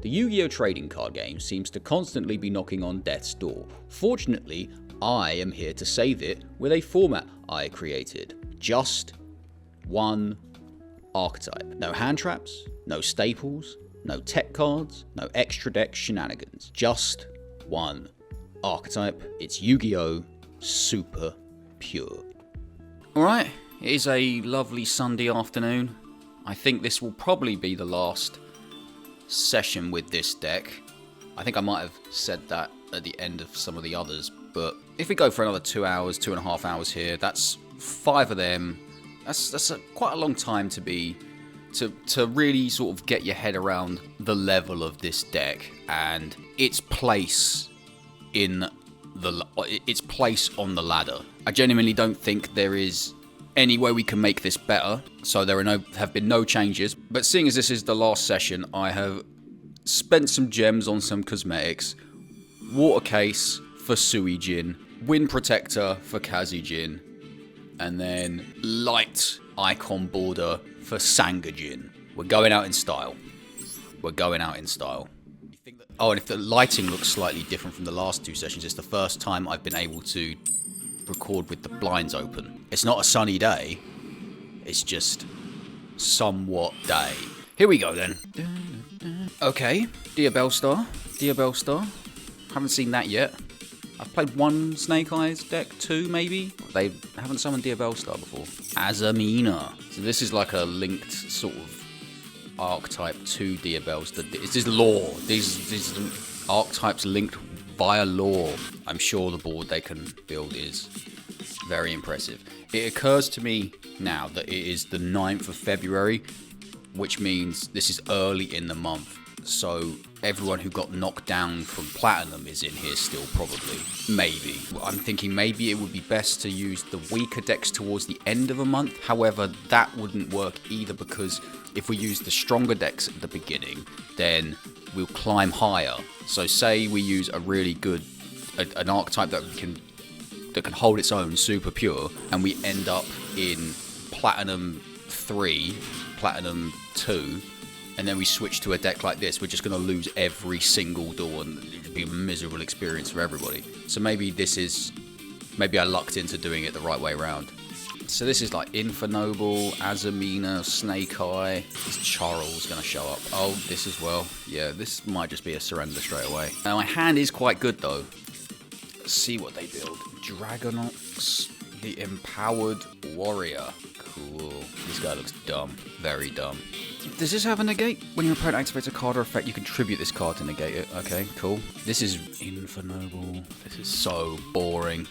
The Yu-Gi-Oh! Trading card game seems to constantly be knocking on death's door. Fortunately, I am here to save it with a format I created. Just one archetype. No hand traps, no staples, no tech cards, no extra deck shenanigans. Just one archetype. It's Yu-Gi-Oh! Super Pure. Alright, it is a lovely Sunday afternoon. I think this will probably be the last session with this deck. I think I might have said that at the end of some of the others, but if we go for another 2 hours, 2.5 hours here, that's 5 of them. That's quite a long time to really sort of get your head around the level of this deck and its place on the ladder. I genuinely don't think there is any way we can make this better, so there have been no changes. But seeing as this is the last session, I have spent some gems on some cosmetics, water case for Suijin, wind protector for Kazijin, and then light icon border for Sangajin. We're going out in style. Oh, and if the lighting looks slightly different from the last 2 sessions, it's the first time I've been able to record with the blinds open. It's not a sunny day, it's just somewhat day. Here we go then. Okay, Dear Bellstar. Haven't seen that yet. I've played 1 Snake Eyes deck, 2 maybe. They haven't summoned Dear Bellstar before. Azamina. So this is like a linked sort of archetype to Dear Bellstar. This is lore. These are archetypes linked via lore. I'm sure the board they can build is very impressive. It occurs to me now that it is the 9th of February, which means this is early in the month. So everyone who got knocked down from Platinum is in here still, probably. Maybe. I'm thinking maybe it would be best to use the weaker decks towards the end of a month. However, that wouldn't work either, because if we use the stronger decks at the beginning, then we'll climb higher. So say we use a really good, an archetype that can hold its own, super pure, and we end up in Platinum 3, Platinum 2, and then we switch to a deck like this, we're just going to lose every single door, and it'd be a miserable experience for everybody. So maybe I lucked into doing it the right way around. So this is like Infernoble, Azamina, Snake Eye. Is Charles going to show up? Oh, this as well. Yeah, this might just be a surrender straight away. Now my hand is quite good though. Let's see what they build. Dragonox, the Empowered Warrior. Cool. This guy looks dumb. Very dumb. Does this have a negate? When your opponent activates a card or effect, you contribute this card to negate it. Okay, cool. This is Infernoble. This is so boring.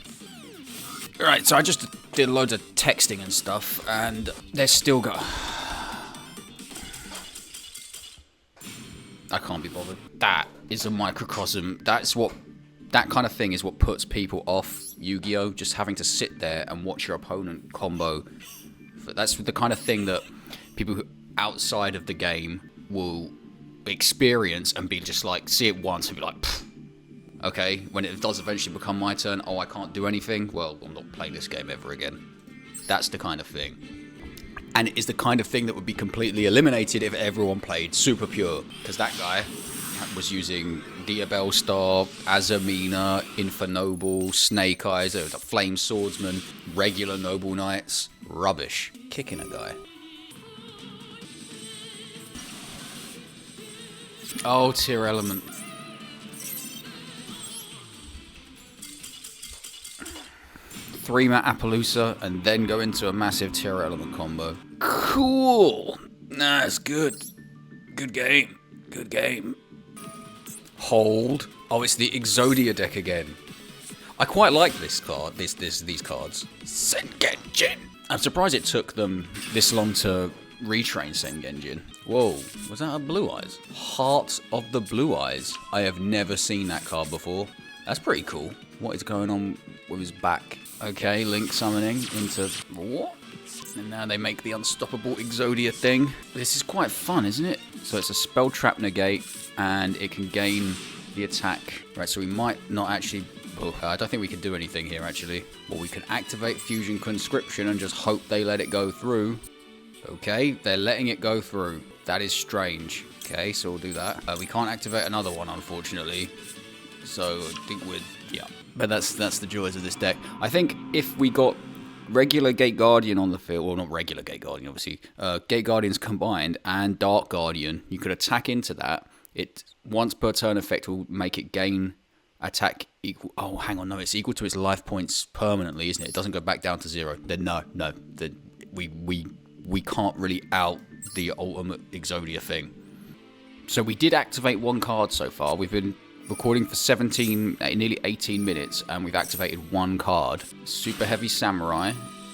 Alright, so I just did loads of texting and stuff, and there's still got... I can't be bothered. That is a microcosm. That kind of thing is what puts people off Yu-Gi-Oh! Just having to sit there and watch your opponent combo. That's the kind of thing that people who outside of the game will experience and be just like, see it once and be like, pfft. Okay, when it does eventually become my turn, oh, I can't do anything, well, I'm not playing this game ever again. That's the kind of thing. And it is the kind of thing that would be completely eliminated if everyone played Super Pure, because that guy was using Dear Bellstar, Azamina, Infernoble, Snake Eyes, there was a Flame Swordsman, regular Noble Knights. Rubbish. Kicking a guy. Oh, Tier Element. Three-mat Appaloosa, and then go into a massive Tier Element combo. Cool! Nah, it's good. Good game. Good game. Hold. Oh, it's the Exodia deck again. I quite like this card, these cards. Sengenjin. I'm surprised it took them this long to retrain Sengenjin. Whoa, was that a Blue Eyes? Heart of the Blue Eyes. I have never seen that card before. That's pretty cool. What is going on with his back? Okay, Link summoning into... What? And now they make the unstoppable Exodia thing. This is quite fun, isn't it? So it's a spell trap negate, and it can gain the attack. Right, so we might not actually... Oh, I don't think we can do anything here, actually. Well, we can activate Fusion Conscription and just hope they let it go through. Okay, they're letting it go through. That is strange. Okay, so we'll do that. We can't activate another one, unfortunately. So I think we're... yeah. But that's the joys of this deck. I think if we got regular Gate Guardian on the field, well, not regular Gate Guardian, obviously, Gate Guardians combined and Dark Guardian, you could attack into that. It once per turn effect will make it gain attack equal. Oh, hang on, no, it's equal to its life points permanently, isn't it? It doesn't go back down to 0. Then no, we can't really out the ultimate Exodia thing. So we did activate one card so far. We've been recording for nearly 18 minutes, and we've activated one card. Super Heavy Samurai.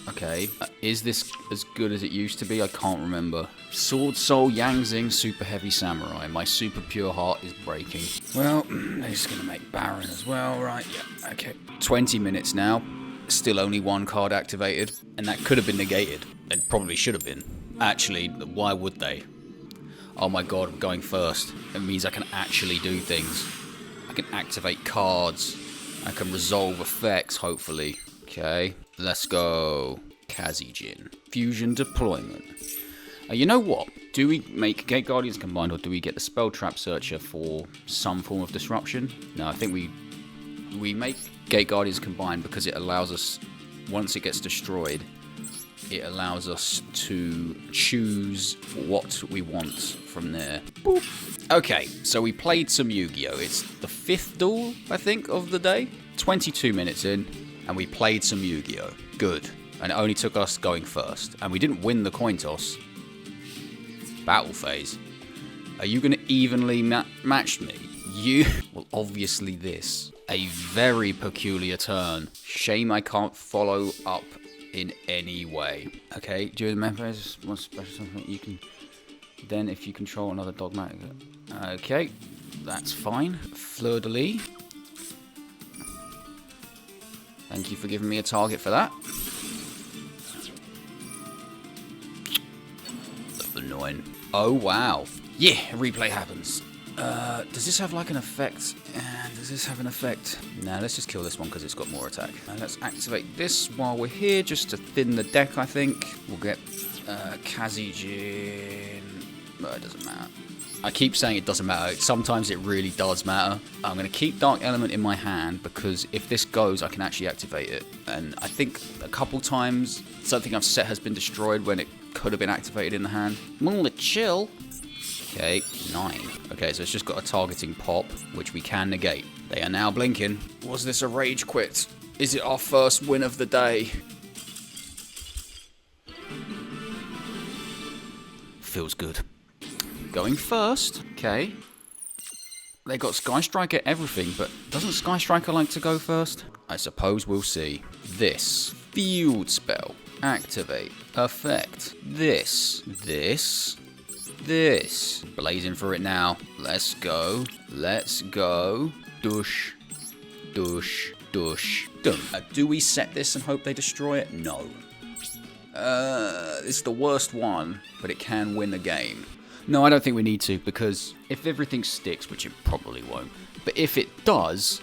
Okay. Is this as good as it used to be? I can't remember. Sword Soul Yangzing Super Heavy Samurai. My super pure heart is breaking. Well, they're just going to make Baron as well, right? Yeah, okay. 20 minutes now. Still only one card activated. And that could have been negated. It probably should have been. Actually, why would they? Oh my god, I'm going first. It means I can actually do things. I can activate cards. I can resolve effects, hopefully. Okay, let's go. Kazijin. Fusion deployment. You know what? Do we make Gate Guardians combined, or do we get the Spell Trap Searcher for some form of disruption? No, I think we make Gate Guardians combined because it allows us, once it gets destroyed, it allows us to choose what we want from there. Boop. Okay, so we played some Yu-Gi-Oh! It's the 5th duel, I think, of the day. 22 minutes in, and we played some Yu-Gi-Oh! Good. And it only took us going first. And we didn't win the coin toss. Battle phase. Are you going to evenly match me? You... Well, obviously this. A very peculiar turn. Shame I can't follow up in any way. Okay, during the main phase, one special something you can... Then if you control another dogmatic... Okay, that's fine. Fleur de lis. Thank you for giving me a target for that. That's annoying. Oh, wow. Yeah, replay happens. Does this have like an effect? Does this have an effect? Nah, let's just kill this one because it's got more attack. Let's activate this while we're here just to thin the deck, I think. We'll get Kazijin. But it doesn't matter. I keep saying it doesn't matter. Sometimes it really does matter. I'm going to keep Dark Element in my hand because if this goes, I can actually activate it. And I think a couple times something I've set has been destroyed when it could have been activated in the hand. Moonlit Chill. Okay, 9. Okay, so it's just got a targeting pop, which we can negate. They are now blinking. Was this a rage quit? Is it our first win of the day? Feels good. Going first. Okay. They got Sky Striker everything, but doesn't Sky Striker like to go first? I suppose we'll see. This. Field spell. Activate. Effect. This. Blazing for it now. Let's go. Let's go. Dush. Dush. Dush. Done. Do we set this and hope they destroy it? No. It's the worst one, but it can win the game. No, I don't think we need to, because if everything sticks, which it probably won't, but if it does,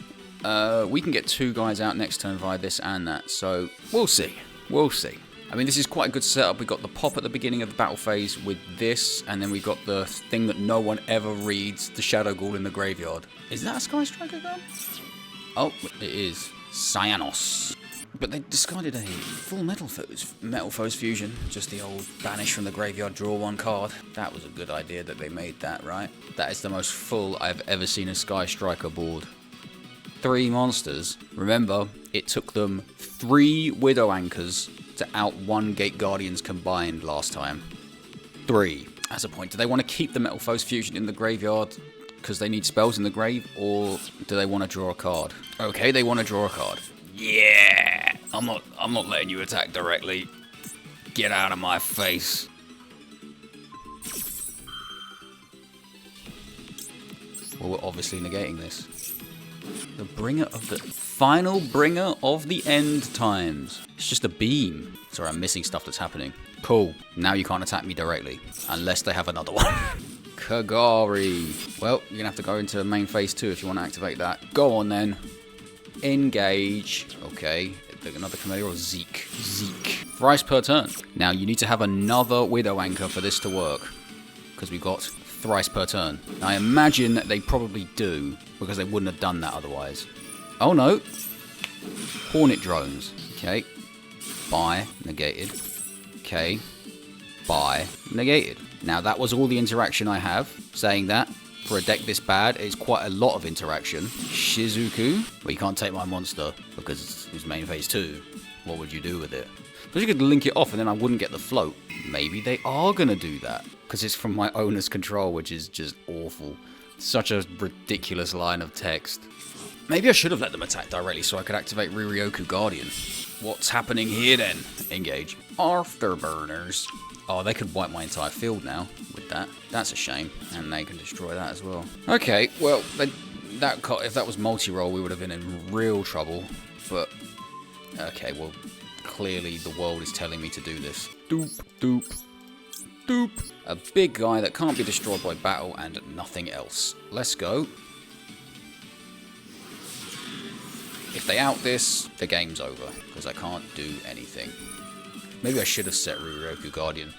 we can get 2 guys out next turn via this and that, so we'll see. We'll see. I mean, this is quite a good setup. We got the pop at the beginning of the battle phase with this, and then we got the thing that no one ever reads, the Shadow Ghoul in the graveyard. Is that a Sky Striker gun? Oh, it is. Cyanos. But they discarded a full Metal Foes fusion. Just the old banish from the graveyard, draw 1 card. That was a good idea that they made that, right? That is the most full I've ever seen a Sky Striker board. 3 monsters. Remember, it took them 3 Widow Anchors to out 1 Gate Guardians combined last time. 3. As a point, do they want to keep the Metal Foes fusion in the graveyard because they need spells in the grave, or do they want to draw a card? Okay, they want to draw a card. Yeah! I'm not letting you attack directly. Get out of my face. Well, we're obviously negating this. The bringer of the... Final bringer of the end times. It's just a beam. Sorry, I'm missing stuff that's happening. Cool. Now you can't attack me directly. Unless they have another one. Kagari. Well, you're going to have to go into main phase 2 if you want to activate that. Go on then. Engage. Okay. Another Camellia or Zeke? Zeke. Thrice per turn. Now, you need to have another Widow Anchor for this to work. Because we've got thrice per turn. I imagine they probably do, because they wouldn't have done that otherwise. Oh no. Hornet drones. Okay. Buy. Negated. Okay. Buy. Negated. Now that was all the interaction I have. Saying that, for a deck this bad, it's quite a lot of interaction. Shizuku. Well, you can't take my monster, because it's main phase 2. What would you do with it? But you could link it off and then I wouldn't get the float. Maybe they are going to do that. Because it's from my owner's control, which is just awful. Such a ridiculous line of text. Maybe I should have let them attack directly so I could activate Riryoku Guardian. What's happening here then? Engage. Afterburners. Oh, they could wipe my entire field now with that. That's a shame. And they can destroy that as well. Okay, well, if that was multi-roll, we would have been in real trouble. But, okay, well, clearly the world is telling me to do this. Doop, doop, doop. A big guy that can't be destroyed by battle and nothing else. Let's go. If they out this, the game's over, because I can't do anything. Maybe I should have set Riryoku Guardian.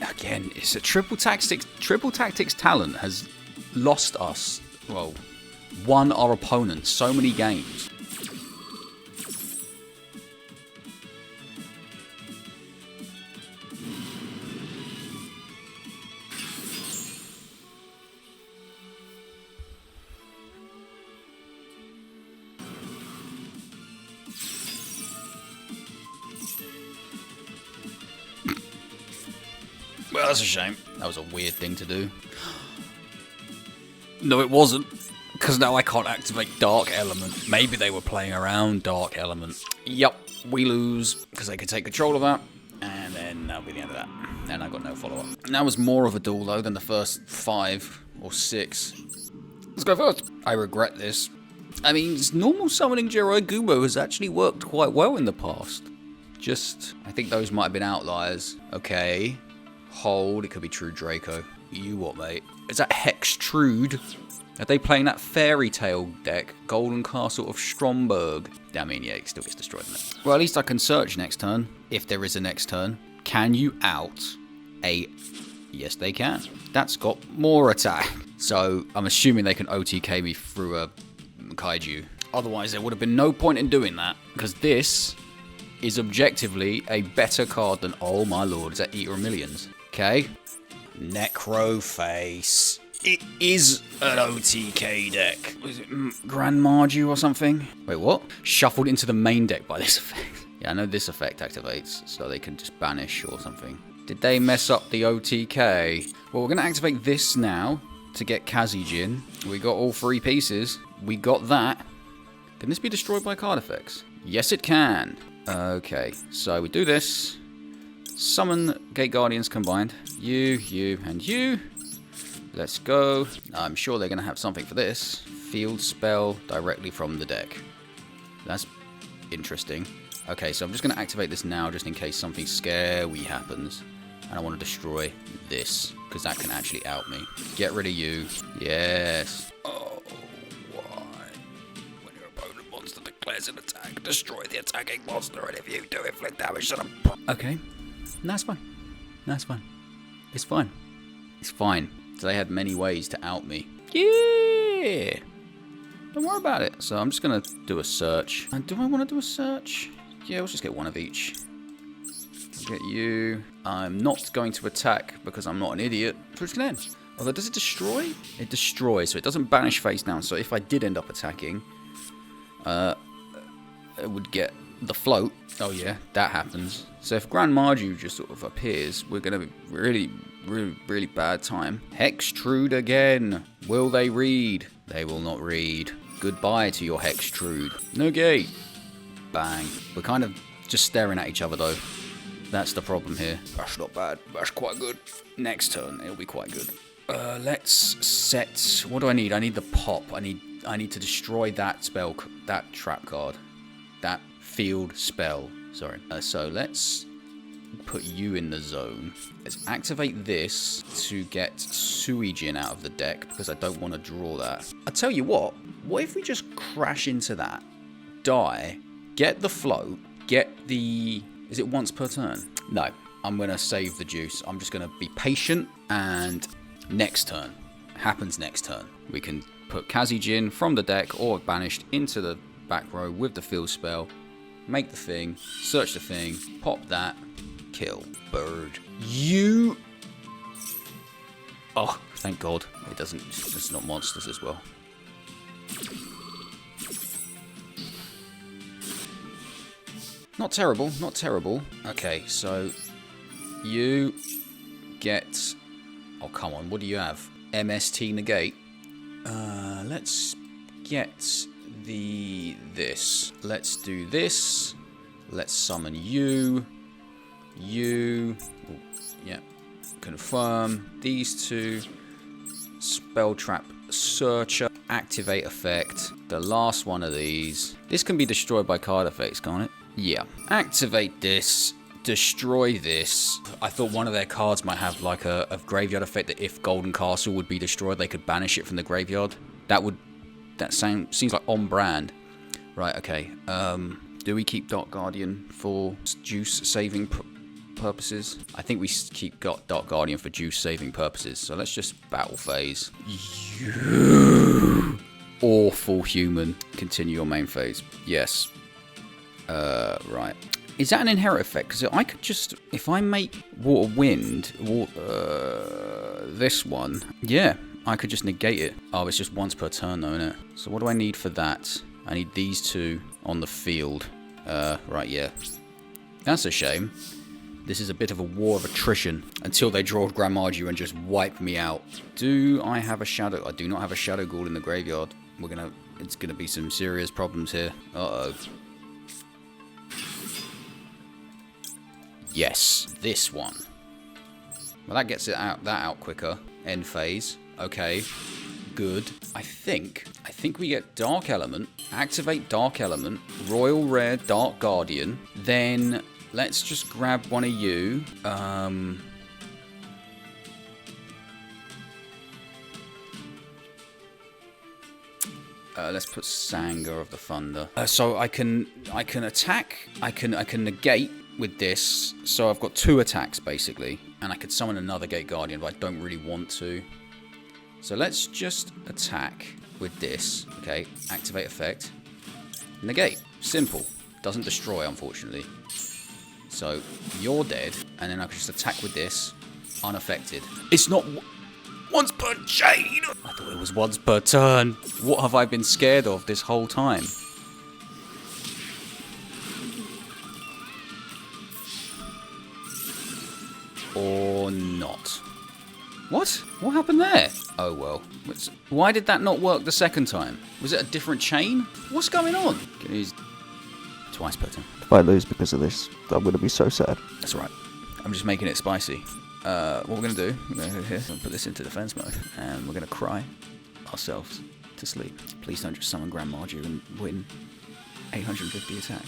Again, it's a triple tactics talent has lost us, well, won our opponent so many games. Well, that's a shame. That was a weird thing to do. No, it wasn't. Because now I can't activate Dark Element. Maybe they were playing around Dark Element. Yup, we lose. Because they could take control of that. And then that'll be the end of that. And I got no follow-up. That was more of a duel, though, than the first 5 or 6. Let's go first. I regret this. I mean, normal summoning Jiraiya Gubo has actually worked quite well in the past. Just, I think those might have been outliers. Okay. Hold, it could be True Draco. You what, mate? Is that Hextrude? Are they playing that Fairy Tale deck? Golden Castle of Stromberg. I mean, yeah, it still gets destroyed, doesn't it? Well, at least I can search next turn, if there is a next turn. Can you out a... Yes, they can. That's got more attack. So, I'm assuming they can OTK me through a Kaiju. Otherwise, there would have been no point in doing that, because this is objectively a better card than... Oh, my lord, is that Eater of Millions? Okay. Necroface. It is an OTK deck. Was it Grand Mardu or something? Wait, what? Shuffled into the main deck by this effect. Yeah, I know this effect activates, so they can just banish or something. Did they mess up the OTK? Well, we're going to activate this now to get Kazijin. We got all 3 pieces. We got that. Can this be destroyed by card effects? Yes, it can. Okay, so we do this. Summon Gate Guardians combined. You, and you. Let's go. I'm sure they're going to have something for this. Field spell directly from the deck. That's interesting. Okay, so I'm just going to activate this now just in case something scary happens. And I want to destroy this, because that can actually out me. Get rid of you. Yes. Oh, why? When your opponent monster declares an attack, destroy the attacking monster, and if you do, inflict damage to them. Okay. That's fine. That's fine. It's fine. It's fine. So they had many ways to out me. Yeah! Don't worry about it. So I'm just going to do a search. And do I want to do a search? Yeah, let's just get one of each. I'll get you. I'm not going to attack because I'm not an idiot. So it's going to end. Although, does it destroy? It destroys, so it doesn't banish face down. So if I did end up attacking, it would get the float. Oh yeah, that happens. So if Grand Mardu just sort of appears, we're going to be really bad time. Hextrude again. Will they read? They will not read. Goodbye to your Hextrude. No gate. Bang. We're kind of just staring at each other though. That's the problem here. That's not bad. That's quite good. Next turn, it'll be quite good. Let's set... What do I need? I need the pop. I need to destroy that spell, that trap card. That field spell. Sorry. So let's put you in the zone. Let's activate this to get Suijin out of the deck because I don't want to draw that. I'll tell you what if we just crash into that, die, get the float, get the... Is it once per turn? No. I'm going to save the juice. I'm just going to be patient and Next turn. Happens next turn. We can put Kazijin from the deck or banished into the back row with the field spell. Make the thing. Search the thing. Pop that. Kill. Bird. You... Oh, thank God. It doesn't... It's not monsters as well. Not terrible. Not terrible. Okay, so... You... Get... Oh, come on. What do you have? MST negate. Let's get this. Let's do this. Let's summon you. You. Ooh, yeah. Confirm. These two. Spell trap searcher. Activate effect. The last one of these. This can be destroyed by card effects, can't it? Yeah. Activate this. Destroy this. I thought one of their cards might have like a graveyard effect that if Golden Castle would be destroyed, they could banish it from the graveyard. That seems like on brand. Right, okay. Do we keep Dark Guardian for juice saving purposes? I think we keep Dark Guardian for juice saving purposes. So let's just battle phase. You awful human. Continue your main phase. Yes. Right. Is that an inherit effect? Because I could just, if I make Water Wind, this one, yeah, I could just negate it. Oh, it's just once per turn though, isn't it? So what do I need for that? I need these two on the field. Right, yeah. That's a shame. This is a bit of a war of attrition until they draw Grand Mardu and just wipe me out. Do I have a Shadow? I do not have a Shadow Ghoul in the graveyard. It's gonna be some serious problems here. Uh-oh. Yes, this one. Well, that gets that out quicker. End phase. Okay, good. I think we get Dark Element, activate Dark Element, Royal Rare Dark Guardian, then let's just grab one of you. Let's put Sanga of the Thunder. So I can attack, I can negate with this, so I've got 2 attacks basically, and I could summon another Gate Guardian, but I don't really want to. So let's just attack with this. Okay, activate effect, negate. Simple. Doesn't destroy, unfortunately. So you're dead, and then I can just attack with this, unaffected. It's not once per chain. I thought it was once per turn. What have I been scared of this whole time? Or not. What? What happened there? Oh well. Why did that not work the second time? Was it a different chain? What's going on? He's twice per turn. If I lose because of this, I'm going to be so sad. That's alright. I'm just making it spicy. What we're going to do, we're going to go here and put this into defense mode, and we're going to cry ourselves to sleep. Please don't just summon Grand Mardu and win 850 attack.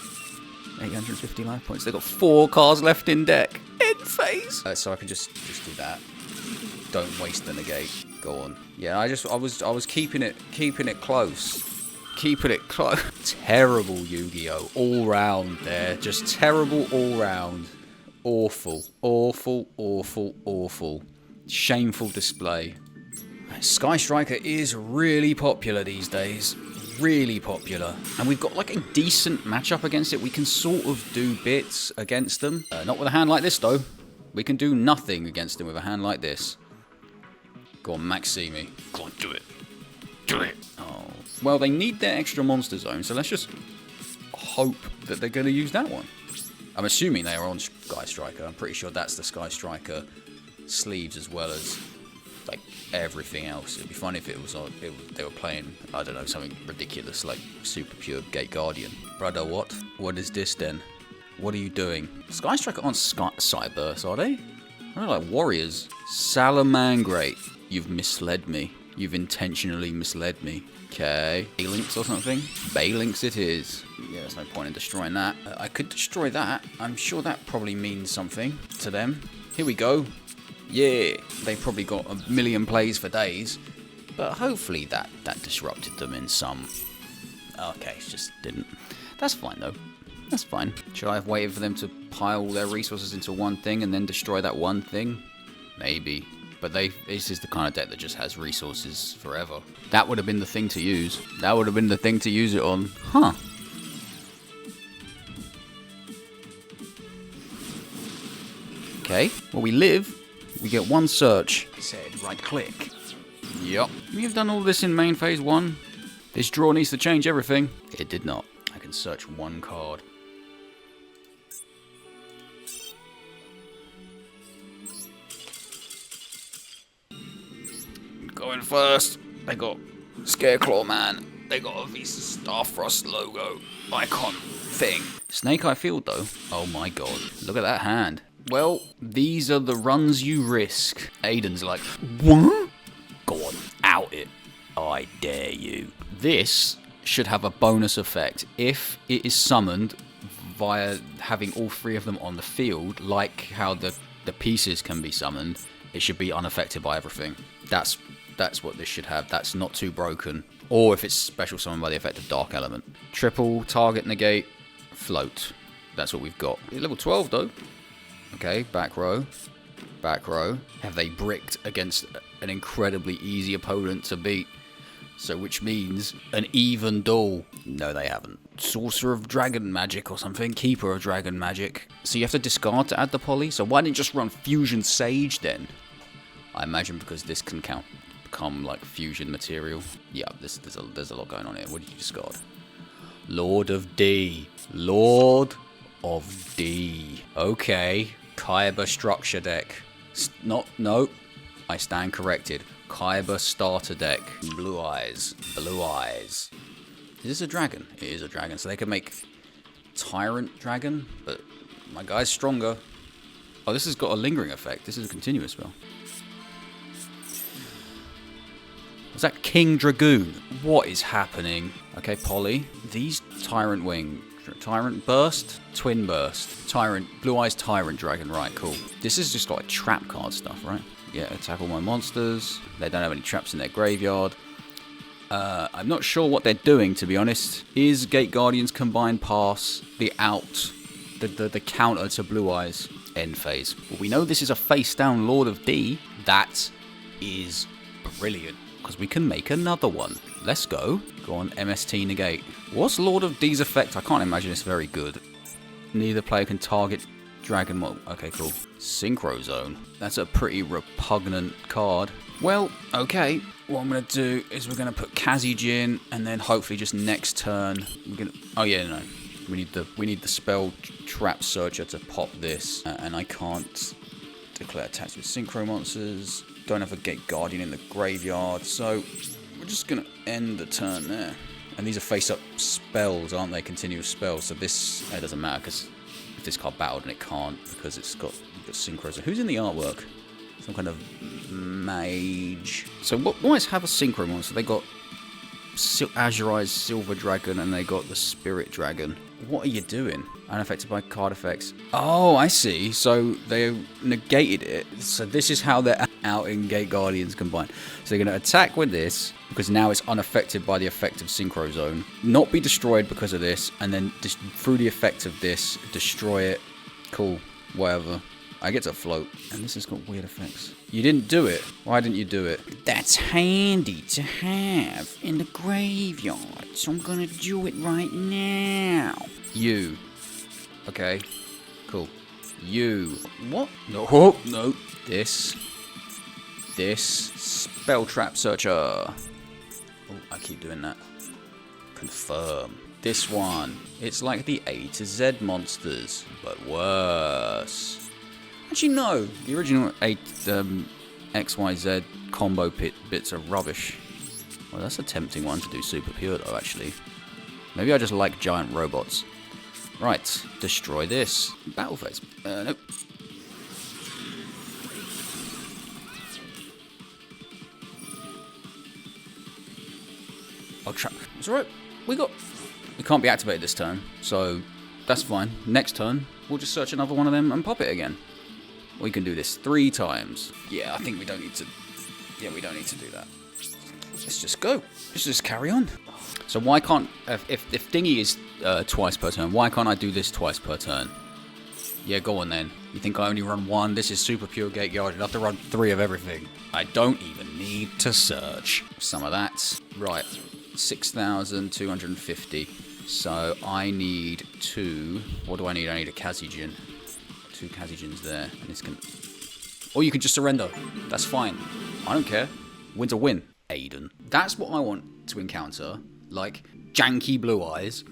850 life points. They've got 4 cards left in deck. End phase. So I can just do that. Don't waste the negate. Go on. Yeah, I was keeping it close. Keeping it close. Terrible Yu-Gi-Oh! All round there. Just terrible all round. Awful. Awful, awful, awful. Shameful display. Sky Striker is really popular these days. Really popular, and we've got like a decent matchup against it. We can sort of do bits against them. Not with a hand like this though. We can do nothing against them with a hand like this. Go on, Maximi. Go on, do it. Do it. Oh, well, they need their extra monster zone, so let's just hope that they're going to use that one. I'm assuming they are on Sky Striker. I'm pretty sure that's the Sky Striker sleeves as well as like everything else. It'd be fun if it was on. They were playing, I don't know, something ridiculous like Super Pure Gate Guardian. Brother, what? What is this then? What are you doing? Sky Striker aren't Cyberse, are they? They're like warriors. Salamangreat. You've misled me. You've intentionally misled me. Okay. Balinks or something? Balinks it is. Yeah, there's no point in destroying that. I could destroy that. I'm sure that probably means something to them. Here we go. Yeah, they probably got a million plays for days, but hopefully that disrupted them in some. Okay, it just didn't. That's fine though. That's fine. Should I have waited for them to pile their resources into one thing and then destroy that one thing? Maybe. But this is the kind of deck that just has resources forever. That would have been the thing to use. That would have been the thing to use it on. Huh. Okay, well we live, we get one search. Said right click. Yup. We've done all this in main phase 1. This draw needs to change everything. It did not. I can search one card. Going first, they got Scareclaw Man. They got a Visa Starfrost logo icon thing. Snake Eye Field though. Oh my god. Look at that hand. Well, these are the runs you risk. Aiden's like, what? Go on, out it. I dare you. This should have a bonus effect if it is summoned via having all 3 of them on the field, like how the pieces can be summoned. It should be unaffected by everything. That's what this should have. That's not too broken. Or if it's special summoned by the effect of Dark Element. Triple, target, negate, float. That's what we've got. Level 12 though. Okay, back row. Back row. Have they bricked against an incredibly easy opponent to beat? So which means an even duel. No, they haven't. Sorcerer of Dragon Magic or something. Keeper of Dragon Magic. So you have to discard to add the poly. So why didn't you just run Fusion Sage then? I imagine because this can become like fusion material. Yeah, there's a lot going on here. What did you discard? Lord of D. Lord of D. Okay. Kaiba structure deck. No. I stand corrected. Kaiba starter deck. Blue eyes. Blue eyes. Is this a dragon? It is a dragon. So they can make Tyrant Dragon, but my guy's stronger. Oh, this has got a lingering effect. This is a continuous spell. Was that King Dragoon? What is happening? Okay, Poly. These Tyrant Wing. Tyrant Burst? Twin Burst. Tyrant. Blue Eyes Tyrant Dragon. Right, cool. This is just like trap card stuff, right? Yeah, attack all my monsters. They don't have any traps in their graveyard. I'm not sure what they're doing, to be honest. Is Gate Guardians Combined Pass the counter to Blue Eyes end phase? Well, we know this is a face-down Lord of D. That is brilliant, because we can make another one. Let's go. Go on, MST negate. What's Lord of D's effect? I can't imagine it's very good. Neither player can target Dragon. Okay, cool. Synchro Zone. That's a pretty repugnant card. Well, okay. What I'm going to do is we're going to put Kazijin, and then hopefully just next turn we're going to... Oh yeah, no. We need the spell Trap Searcher to pop this, and I can't declare attacks with Synchro monsters. Don't have a Gate Guardian in the graveyard, so we're just going to end the turn there. And these are face-up spells, aren't they? Continuous spells. So this it doesn't matter, because if this card battled and it can't, because it's got Synchro. So who's in the artwork? Some kind of mage. So what always have a Synchro monster? They got Azurized Silver Dragon, and they got the Spirit Dragon. What are you doing? Unaffected by card effects. Oh, I see. So they negated it. So this is how they're out in Gate Guardians Combined. So they're going to attack with this, because now it's unaffected by the effect of Synchro Zone. Not be destroyed because of this, and then just through the effect of this, destroy it. Cool. Whatever. I get to float. And this has got weird effects. You didn't do it. Why didn't you do it? That's handy to have in the graveyard. So I'm going to do it right now. You. Okay. Cool. You. What? No. Oh, no. This. Spell Trap Searcher. Oh, I keep doing that. Confirm. This one. It's like the A to Z monsters, but worse. Actually, no. The original XYZ combo bits are rubbish. Well, that's a tempting one to do super pure, though, actually. Maybe I just like giant robots. Right. Destroy this. Battle phase. Nope. I'll trap. It's alright. We can't be activated this turn, so that's fine. Next turn, we'll just search another one of them and pop it again. We can do this 3 times. Yeah, I think we don't need to... Yeah, we don't need to do that. Let's just go. Let's just carry on. So why can't... If Dingy is twice per turn, why can't I do this twice per turn? Yeah, go on then. You think I only run one? This is Super Pure Gate Yard. I'd have to run 3 of everything. I don't even need to search. Some of that. Right. 6,250. So I need 2. What do I need? I need a Kazijin. 2 Kazijins there. And this can... Or you can just surrender. That's fine. I don't care. Win's a win. Aiden. That's what I want to encounter. Like, janky Blue Eyes.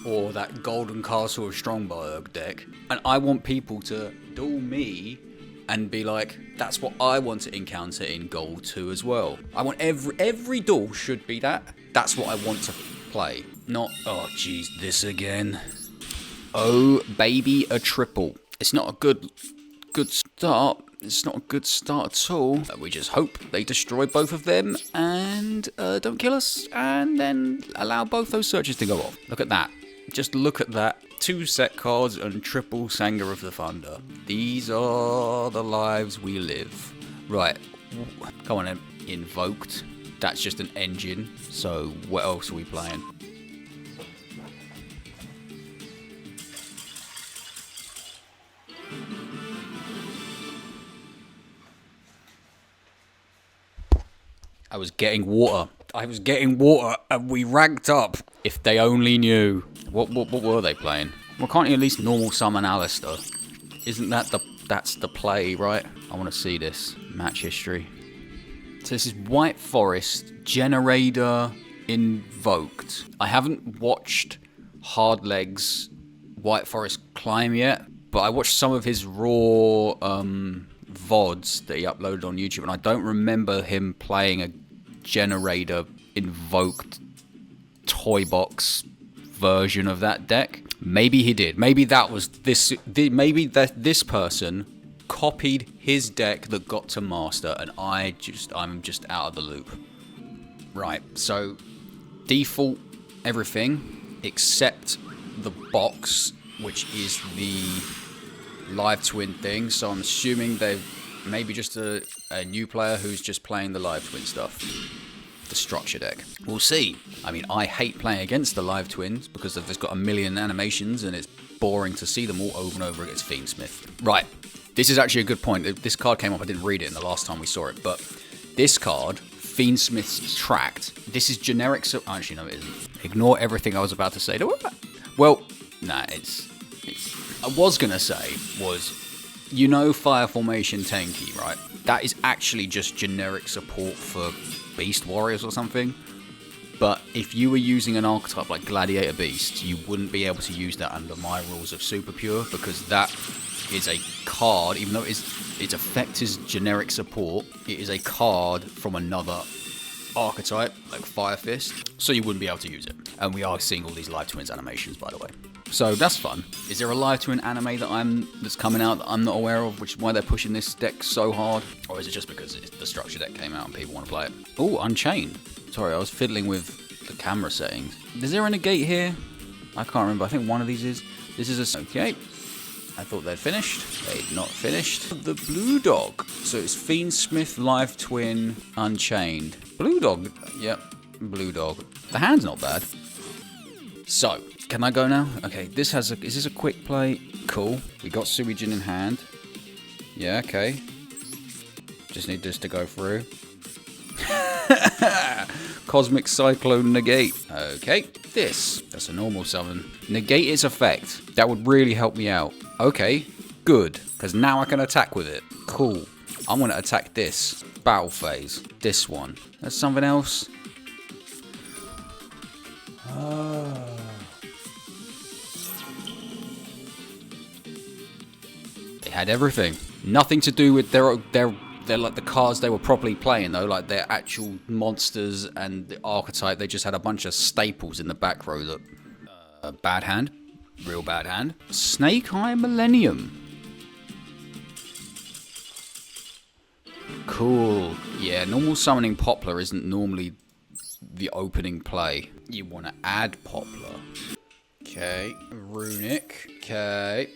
Or that Golden Castle of Stromberg deck. And I want people to duel me and be like, that's what I want to encounter in Gold 2 as well. I want every duel should be that. That's what I want to play. Not, oh jeez, this again. Oh, baby, a triple. It's not a good start. It's not a good start at all. We just hope they destroy both of them and don't kill us. And then allow both those searches to go off. Look at that. Just look at that. 2 set cards and triple Sanger of the Thunder. These are the lives we live. Right. Come on then. Invoked. That's just an engine. So what else are we playing? I was getting water and we ranked up. If they only knew. What were they playing? Well, can't you at least normal summon Alistair? Isn't that that's the play, right? I want to see this. Match history. So this is White Forest, Generator, Invoked. I haven't watched Hardlegs White Forest Climb yet, but I watched some of his raw VODs that he uploaded on YouTube, and I don't remember him playing a Generator Invoked toy box version of that deck. Maybe he did. Maybe that was this. Maybe that this person copied his deck that got to master, and I'm just out of the loop. Right. So default everything except the box, which is the Live Twin thing. So I'm assuming they've maybe just a new player who's just playing the Live Twin stuff. The structure deck. We'll see. I mean, I hate playing against the Live Twins because they've got a million animations and it's boring to see them all over and over against Fiendsmith. Right. This is actually a good point. This card came up. I didn't read it in the last time we saw it, but this card, Fiendsmith's Tract. This is generic. So actually, no, it isn't. Ignore everything I was about to say. Well, nah, it's. I was gonna say was, you know, Fire Formation Tenki, right? That is actually just generic support for Beast Warriors or something. But if you were using an archetype like Gladiator Beast, you wouldn't be able to use that under my rules of Super Pure, because that is a card, even though its effect is generic support, it is a card from another archetype, like Fire Fist, so you wouldn't be able to use it. And we are seeing all these Live Twins animations, by the way. So that's fun. Is there a Live Twin anime that's coming out that I'm not aware of, which is why they're pushing this deck so hard? Or is it just because the structure deck came out and people want to play it? Oh, Unchained. Sorry, I was fiddling with the camera settings. Is there a negate here? I can't remember. I think one of these is. This is a... Okay. I thought they'd finished. They'd not finished. The Blue Dog. So it's Fiendsmith, Live Twin, Unchained. Blue Dog. Yep. Blue Dog. The hand's not bad. So, can I go now? Okay, this has a... Is this a quick play? Cool. We got Suijin in hand. Yeah, okay. Just need this to go through. Cosmic Cyclone Negate. Okay, that's a normal summon. Negate its effect. That would really help me out. Okay, good, because now I can attack with it. Cool. I'm going to attack this. Battle phase. This one. That's something else. They had everything. Nothing to do with they're like the cards they were properly playing, though, like their actual monsters and the archetype. They just had a bunch of staples in the back row that... bad hand. Real bad hand. Snake Eye Millennium. Cool. Yeah, normal summoning Poplar isn't normally the opening play. You want to add Poplar. Okay. Runic. Okay.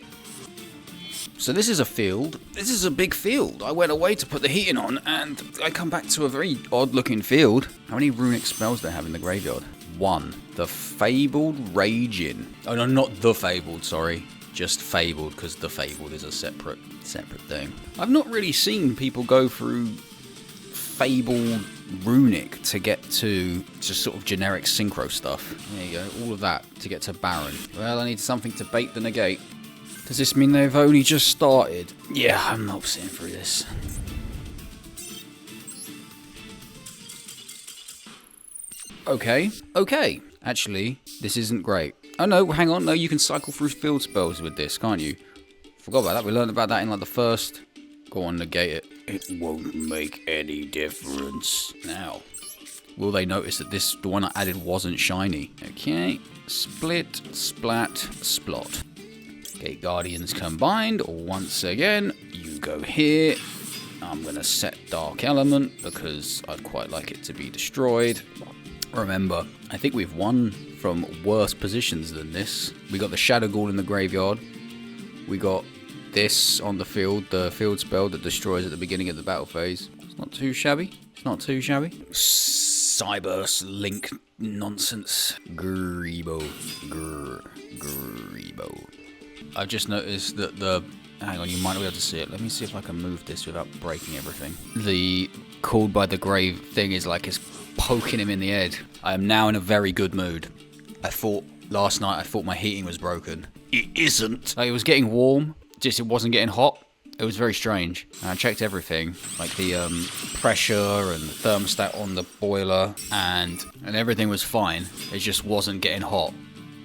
So this is a field. This is a big field. I went away to put the heating on, and I come back to a very odd-looking field. How many runic spells do they have in the graveyard? 1. The Fabled Raging. Oh, no, not the Fabled, sorry. just Fabled, because the Fabled is a separate thing. I've not really seen people go through Fabled Runic to get to just sort of generic synchro stuff. There you go, all of that to get to Baron. Well, I need something to bait the negate. Does this mean they've only just started? Yeah, I'm not sitting through this. Okay. Actually, this isn't great. Oh no, hang on, no, you can cycle through field spells with this, can't you? Forgot about that, we learned about that in like the first. Go on, negate it. It won't make any difference. Now, will they notice that the one I added wasn't shiny? Okay, split, splat, splot. Gate Guardians combined, once again, you go here. I'm going to set Dark Element because I'd quite like it to be destroyed. Remember, I think we've won from worse positions than this. We got the Shadow Ghoul in the graveyard. We got this on the field spell that destroys at the beginning of the battle phase. It's not too shabby. Cyberse Link nonsense. Grebo. I've just noticed that hang on, you might not be able to see it. Let me see if I can move this without breaking everything. The Called by the Grave thing is like it's poking him in the head. I am now in a very good mood. Last night I thought my heating was broken. It isn't. Like, it was getting warm, just it wasn't getting hot. It was very strange. And I checked everything, like the pressure and the thermostat on the boiler, and everything was fine. It just wasn't getting hot.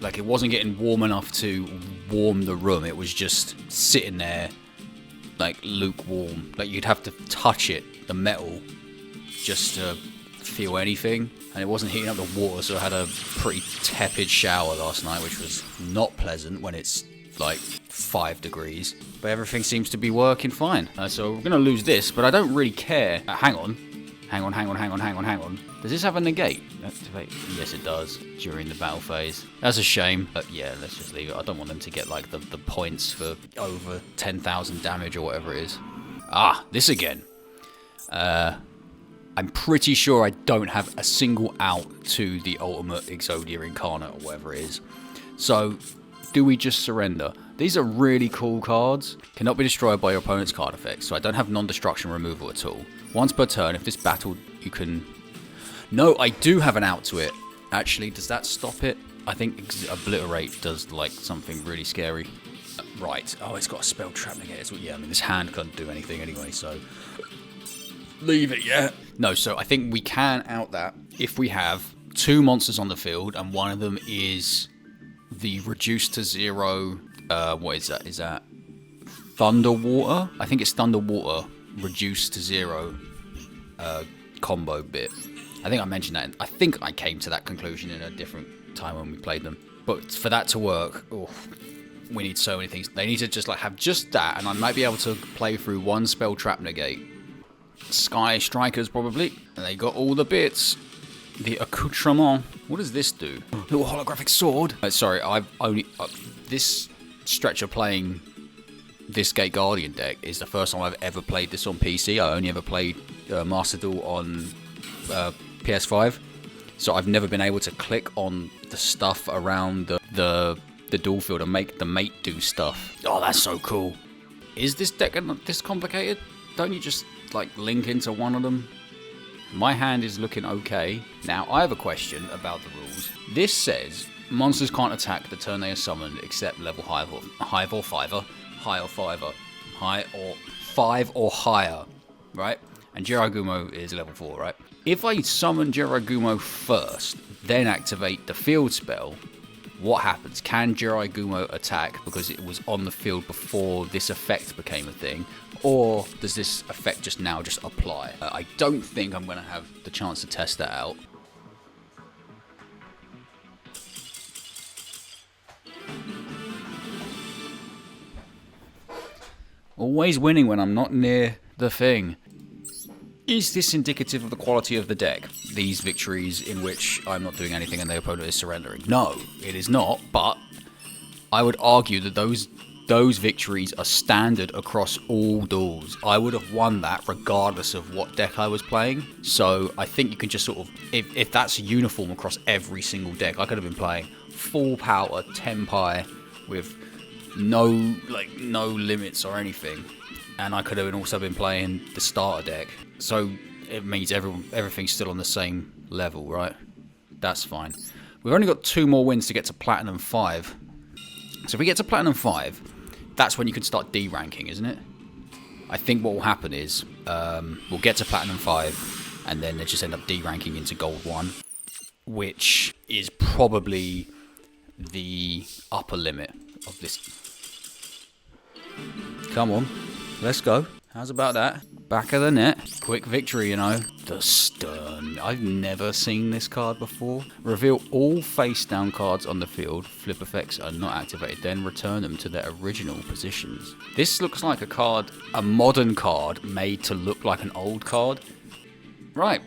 Like, it wasn't getting warm enough to warm the room. It was just sitting there, like, lukewarm. Like, you'd have to touch it, the metal, just to feel anything. And it wasn't heating up the water, so I had a pretty tepid shower last night, which was not pleasant when it's, like, 5 degrees. But everything seems to be working fine. So we're going to lose this, but I don't really care. Hang on. Does this have a negate? Activate? Yes, it does, during the battle phase. That's a shame, but yeah, let's just leave it. I don't want them to get, like, the points for over 10,000 damage or whatever it is. Ah, this again. I'm pretty sure I don't have a single out to the Ultimate Exodia Incarnate or whatever it is. So, do we just surrender? These are really cool cards. Cannot be destroyed by your opponent's card effects, so I don't have non-destruction removal at all. Once per turn, if this battle, you can... No, I do have an out to it. Actually, does that stop it? I think Obliterate does, like, something really scary. Right. Oh, it's got a spell trap negator. Yeah, I mean, this hand can't do anything anyway, so... Leave it, yeah. No, so I think we can out that if we have 2 monsters on the field, and one of them is the reduced to 0... what is that? Is that Thunderwater? I think it's Thunderwater reduced to 0 combo bit. I think I mentioned that. I think I came to that conclusion in a different time when we played them. But for that to work, we need so many things. They need to just like have just that, and I might be able to play through one spell trap negate. Sky Strikers probably, and they got all the bits. The accoutrement. What does this do? Little holographic sword. Sorry, I've only this stretch of playing this Gate Guardian deck is the first time I've ever played this on PC. I only ever played Master Duel on PS5, so I've never been able to click on the stuff around the duel field and make the mate do stuff. Oh, that's so cool. Is this deck this complicated? Don't you just like link into one of them? My hand is looking okay. Now, I have a question about the rules. This says monsters can't attack the turn they are summoned except level 5 or 5 or higher, right? And Jiragumo is level 4, right? If I summon Jiragumo first, then activate the field spell, what happens? Can Jiragumo attack because it was on the field before this effect became a thing? Or does this effect just apply? I don't think I'm going to have the chance to test that out. Always winning when I'm not near the thing. Is this indicative of the quality of the deck? These victories in which I'm not doing anything and the opponent is surrendering? No, it is not, but I would argue that those victories are standard across all duels. I would have won that regardless of what deck I was playing. So I think you can just sort of, if that's uniform across every single deck, I could have been playing full power 10 pie with no limits or anything, and I could have also been playing the starter deck. So it means everything's still on the same level, right? That's fine. We've only got 2 more wins to get to Platinum 5. So if we get to Platinum 5, that's when you can start D-ranking, isn't it? I think what will happen is we'll get to Platinum 5, and then they just end up D-ranking into Gold 1, which is probably the upper limit of this. Come on, let's go. How's about that? Back of the net. Quick victory, you know. The Stern. I've never seen this card before. Reveal all face-down cards on the field. Flip effects are not activated. Then return them to their original positions. This looks like a card, a modern card, made to look like an old card. Right.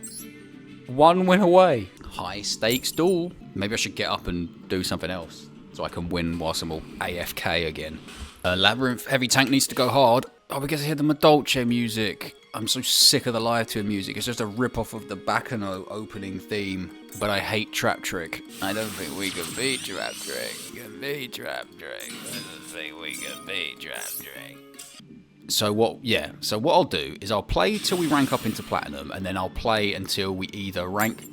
1 win away. High stakes duel. Maybe I should get up and do something else so I can win whilst I'm all AFK again. Labyrinth. Heavy tank needs to go hard. Oh, we get to hear the Madolce music. I'm so sick of the live tour music. It's just a rip-off of the Bacano opening theme. But I hate Trap Trick. I don't think we can beat Trap Trick. We can beat Trap Trick. I don't think we can beat Trap Trick. So what I'll do is I'll play till we rank up into Platinum, and then I'll play until we either rank...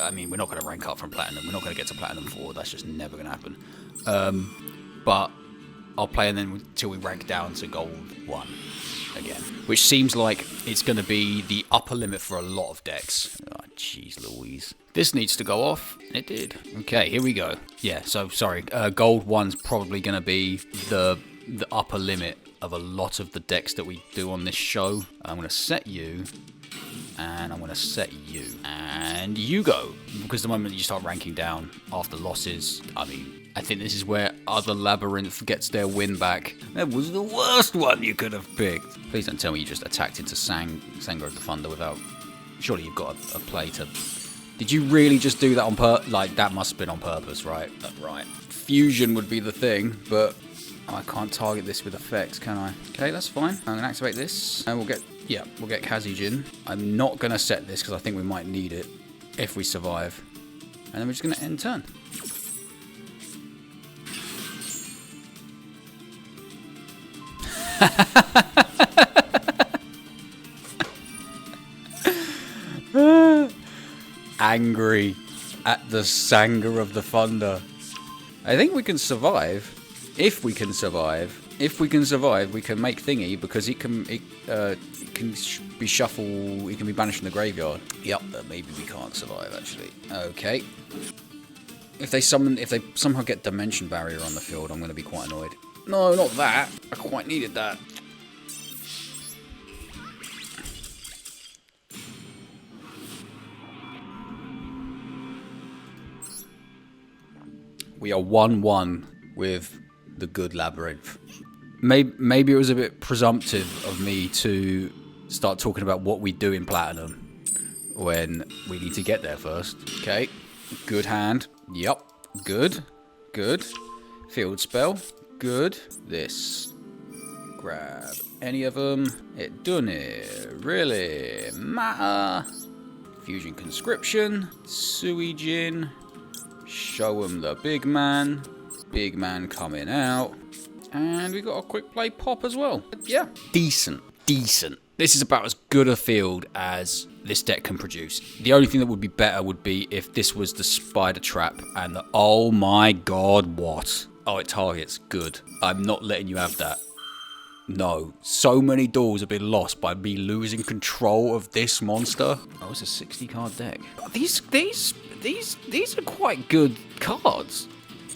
I mean, we're not going to rank up from Platinum. We're not going to get to Platinum 4. That's just never going to happen. But I'll play and then until we rank down to Gold 1 again. Which seems like it's going to be the upper limit for a lot of decks. Oh, jeez Louise. This needs to go off. And it did. Okay, here we go. Yeah, so, sorry. Gold 1's probably going to be the upper limit of a lot of the decks that we do on this show. I'm going to set you... and I'm going to set you. And you go. Because the moment you start ranking down after losses, I mean, I think this is where other Labyrinth gets their win back. That was the worst one you could have picked. Please don't tell me you just attacked into Sangre of the Thunder without... Surely you've got a play to... Did you really just do that on Like, that must have been on purpose, right? Right. Fusion would be the thing, but... I can't target this with effects, can I? Okay, that's fine. I'm going to activate this, and we'll get Kazijin. I'm not going to set this, because I think we might need it if we survive. And then we're just going to end turn. Angry at the Sangre of the Thunder. I think we can survive. If we can survive, we can make Thingy because it can be shuffled. It can be banished from the graveyard. Yep, but maybe we can't survive actually. Okay. If they somehow get Dimension Barrier on the field, I'm going to be quite annoyed. No, not that. I quite needed that. We are 1-1 with the good Labyrinth. Maybe it was a bit presumptive of me to start talking about what we do in Platinum when we need to get there first. Okay, good hand. Yep, good. Field spell, good. This. Grab any of them. It doesn't really matter. Fusion Conscription, Suijin. Show him the big man. Big man coming out. And we got a quick play pop as well. Yeah. Decent. This is about as good a field as this deck can produce. The only thing that would be better would be if this was the Spider Trap and the... Oh my god, what? Oh, it targets. Good. I'm not letting you have that. No. So many duels have been lost by me losing control of this monster. Oh, it's a 60 card deck. These are quite good cards.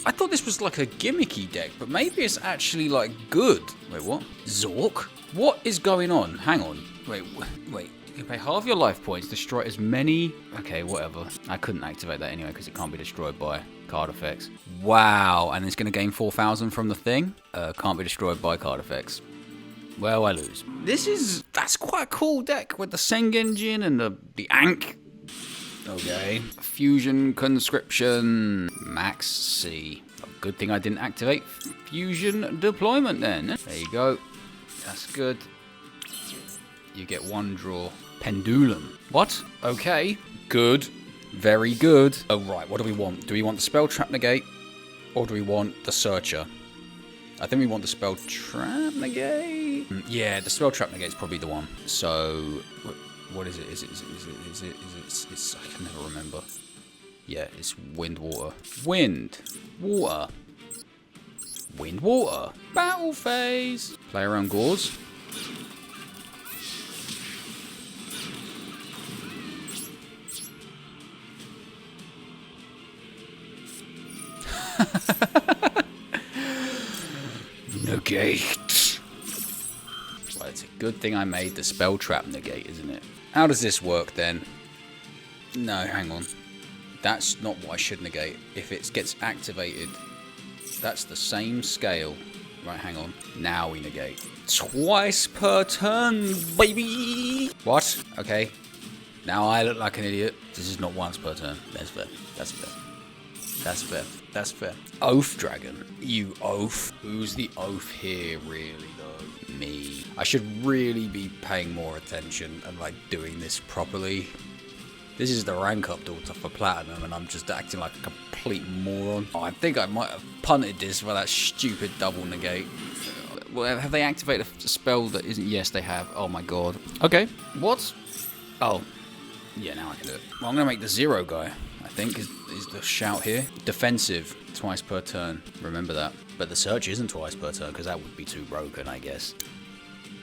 I thought this was like a gimmicky deck, but maybe it's actually like good. Wait, what? Zork? What is going on? Hang on. Wait. You can pay half your life points, destroy as many... Okay, whatever. I couldn't activate that anyway because it can't be destroyed by card effects. Wow, and it's going to gain 4,000 from the thing? Can't be destroyed by card effects. Well, I lose. That's quite a cool deck with the Sengenjin and the Ankh. Okay. Fusion Conscription. Max C. Good thing I didn't activate Fusion Deployment then. There you go. That's good. You get one draw. Pendulum. What? Okay. Good. Very good. Oh, right. What do we want? Do we want the Spell Trap Negate? Or do we want the Searcher? I think we want the spell trap negate. Yeah, the spell trap negate is probably the one. So, what is it? Is it? It's I can never remember. Yeah, it's wind, water. Wind, water. Wind, water. Battle phase. Play around Gauze. Negate. Well, it's a good thing I made the spell trap negate, isn't it? How does this work then? No, hang on. That's not what I should negate. If it gets activated, that's the same scale. Right, hang on. Now we negate. Twice per turn, baby! What? Okay. Now I look like an idiot. This is not once per turn. That's fair. That's fair. That's fair. That's fair. Oath Dragon. You oath. Who's the oath here, really, though? Me. I should really be paying more attention and, like, doing this properly. This is the rank up daughter for Platinum, and I'm just acting like a complete moron. Oh, I think I might have punted this for that stupid double negate. Well, have they activated a spell that isn't? Yes, they have. Oh my god. Okay. What? Oh. Yeah, now I can do it. Well, I'm going to make the 0 guy, I think, is the shout here. Defensive, twice per turn. Remember that. But the search isn't twice per turn, because that would be too broken, I guess.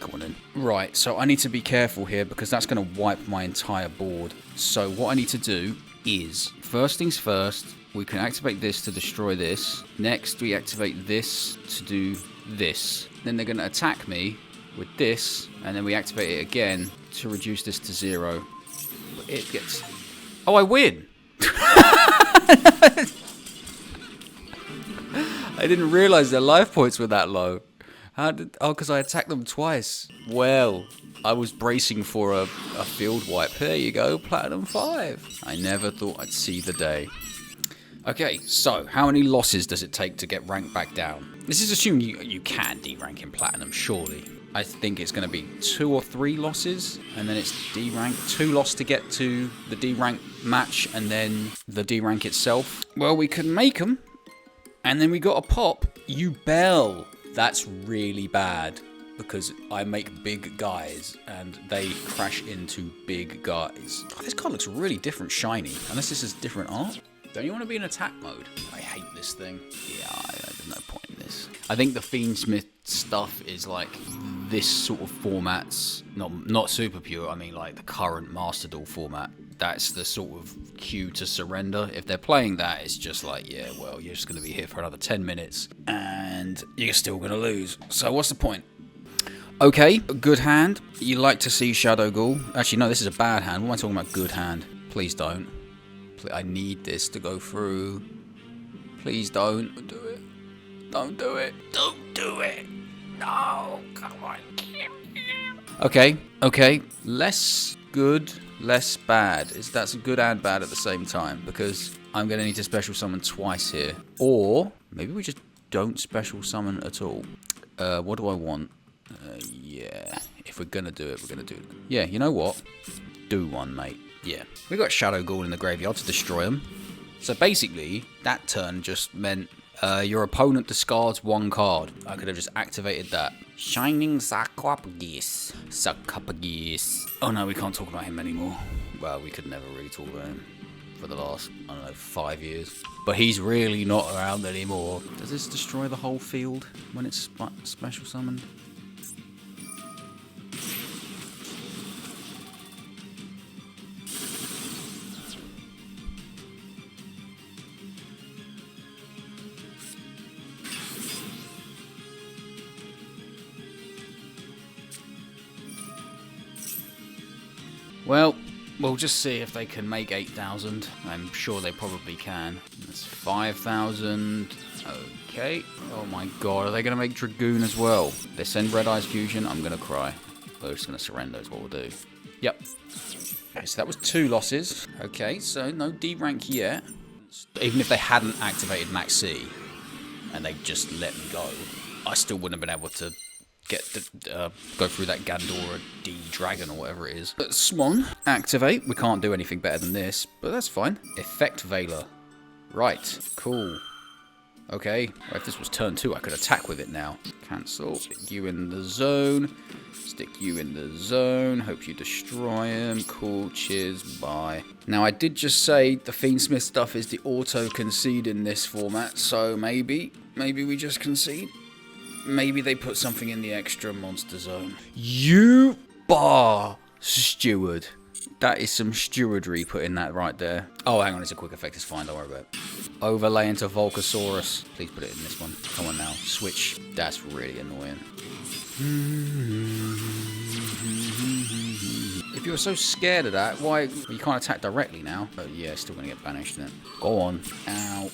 Come on in. Right, so I need to be careful here, because that's going to wipe my entire board. So what I need to do is, first things first, we can activate this to destroy this. Next, we activate this to do this. Then they're going to attack me with this, and then we activate it again to reduce this to 0. It gets... Oh, I win! I didn't realise their life points were that low. How did... Oh, because I attacked them twice. Well, I was bracing for a field wipe. There you go, Platinum 5. I never thought I'd see the day. Okay, so how many losses does it take to get ranked back down? This is assuming you can D-rank in Platinum, surely. I think it's going to be 2 or 3 losses, and then it's D-rank. 2 losses to get to the D-rank match, and then the D-rank itself. Well, we could make them, and then we got a pop. You bell. That's really bad, because I make big guys, and they crash into big guys. Oh, this card looks really different shiny, unless this is different art. Don't you want to be in attack mode? I hate this thing. Yeah, there's no point in this. I think the Fiendsmith stuff is like this sort of format's not super pure. I mean, like the current Master Duel format. That's the sort of cue to surrender. If they're playing that, it's just like, yeah, well, you're just going to be here for another 10 minutes and you're still going to lose. So what's the point? Okay, a good hand. You like to see Shadow Ghoul. Actually, no, this is a bad hand. What am I talking about? Good hand. Please don't. I need this to go through. Please don't do it. Don't do it. Don't do it. No, come on. Okay. Less good, less bad. That's good and bad at the same time, because I'm going to need to special summon twice here. Or maybe we just don't special summon at all. What do I want? Yeah, if we're going to do it, we're going to do it. Yeah, you know what? Do one, mate. Yeah, we got Shadow Ghoul in the graveyard to destroy them. So basically, that turn just meant your opponent discards 1 card. I could have just activated that. Shining Sarcophagus. Sarcophagus. Oh no, we can't talk about him anymore. Well, we could never really talk about him for the last, I don't know, 5 years. But he's really not around anymore. Does this destroy the whole field when it's special summoned? Well, we'll just see if they can make 8,000. I'm sure they probably can. That's 5,000. Okay. Oh my god, are they going to make Dragoon as well? They send Red Eyes Fusion, I'm going to cry. We're just going to surrender is what we'll do. Yep. Okay, so that was 2 losses. Okay, so no D rank yet. Even if they hadn't activated Max C, and they just let me go, I still wouldn't have been able to go through that Gandora D Dragon or whatever it is. But Swan, activate. We can't do anything better than this, but that's fine. Effect Veiler. Right, cool. Okay, well, if this was turn 2, I could attack with it now. Cancel. Stick you in the zone. Stick you in the zone. Hope you destroy him. Cool. Cheers. Bye. Now, I did just say the Fiendsmith stuff is the auto-concede in this format, so maybe we just concede. Maybe they put something in the extra monster zone. You bar steward. That is some stewardry putting that right there. Oh, hang on, it's a quick effect. It's fine, don't worry about it. Overlay into Volcasaurus. Please put it in this one. Come on now, switch. That's really annoying. If you were so scared of that, why? You can't attack directly now. But yeah, still gonna get banished then. Go on. Ow.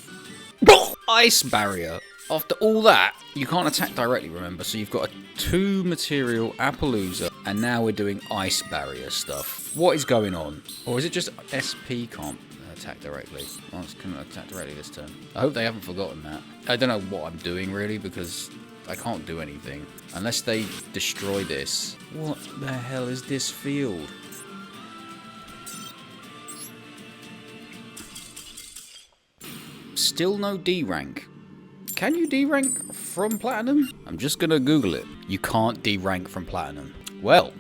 Ice barrier. After all that, you can't attack directly, remember? So you've got a 2 material Appaloosa, and now we're doing ice barrier stuff. What is going on? Or is it just SP can't attack directly? Oh, it's going to attack directly this turn. I hope they haven't forgotten that. I don't know what I'm doing, really, because I can't do anything. Unless they destroy this. What the hell is this field? Still no D rank. Can you D-rank from Platinum? I'm just going to Google it. You can't D-rank from Platinum. Well,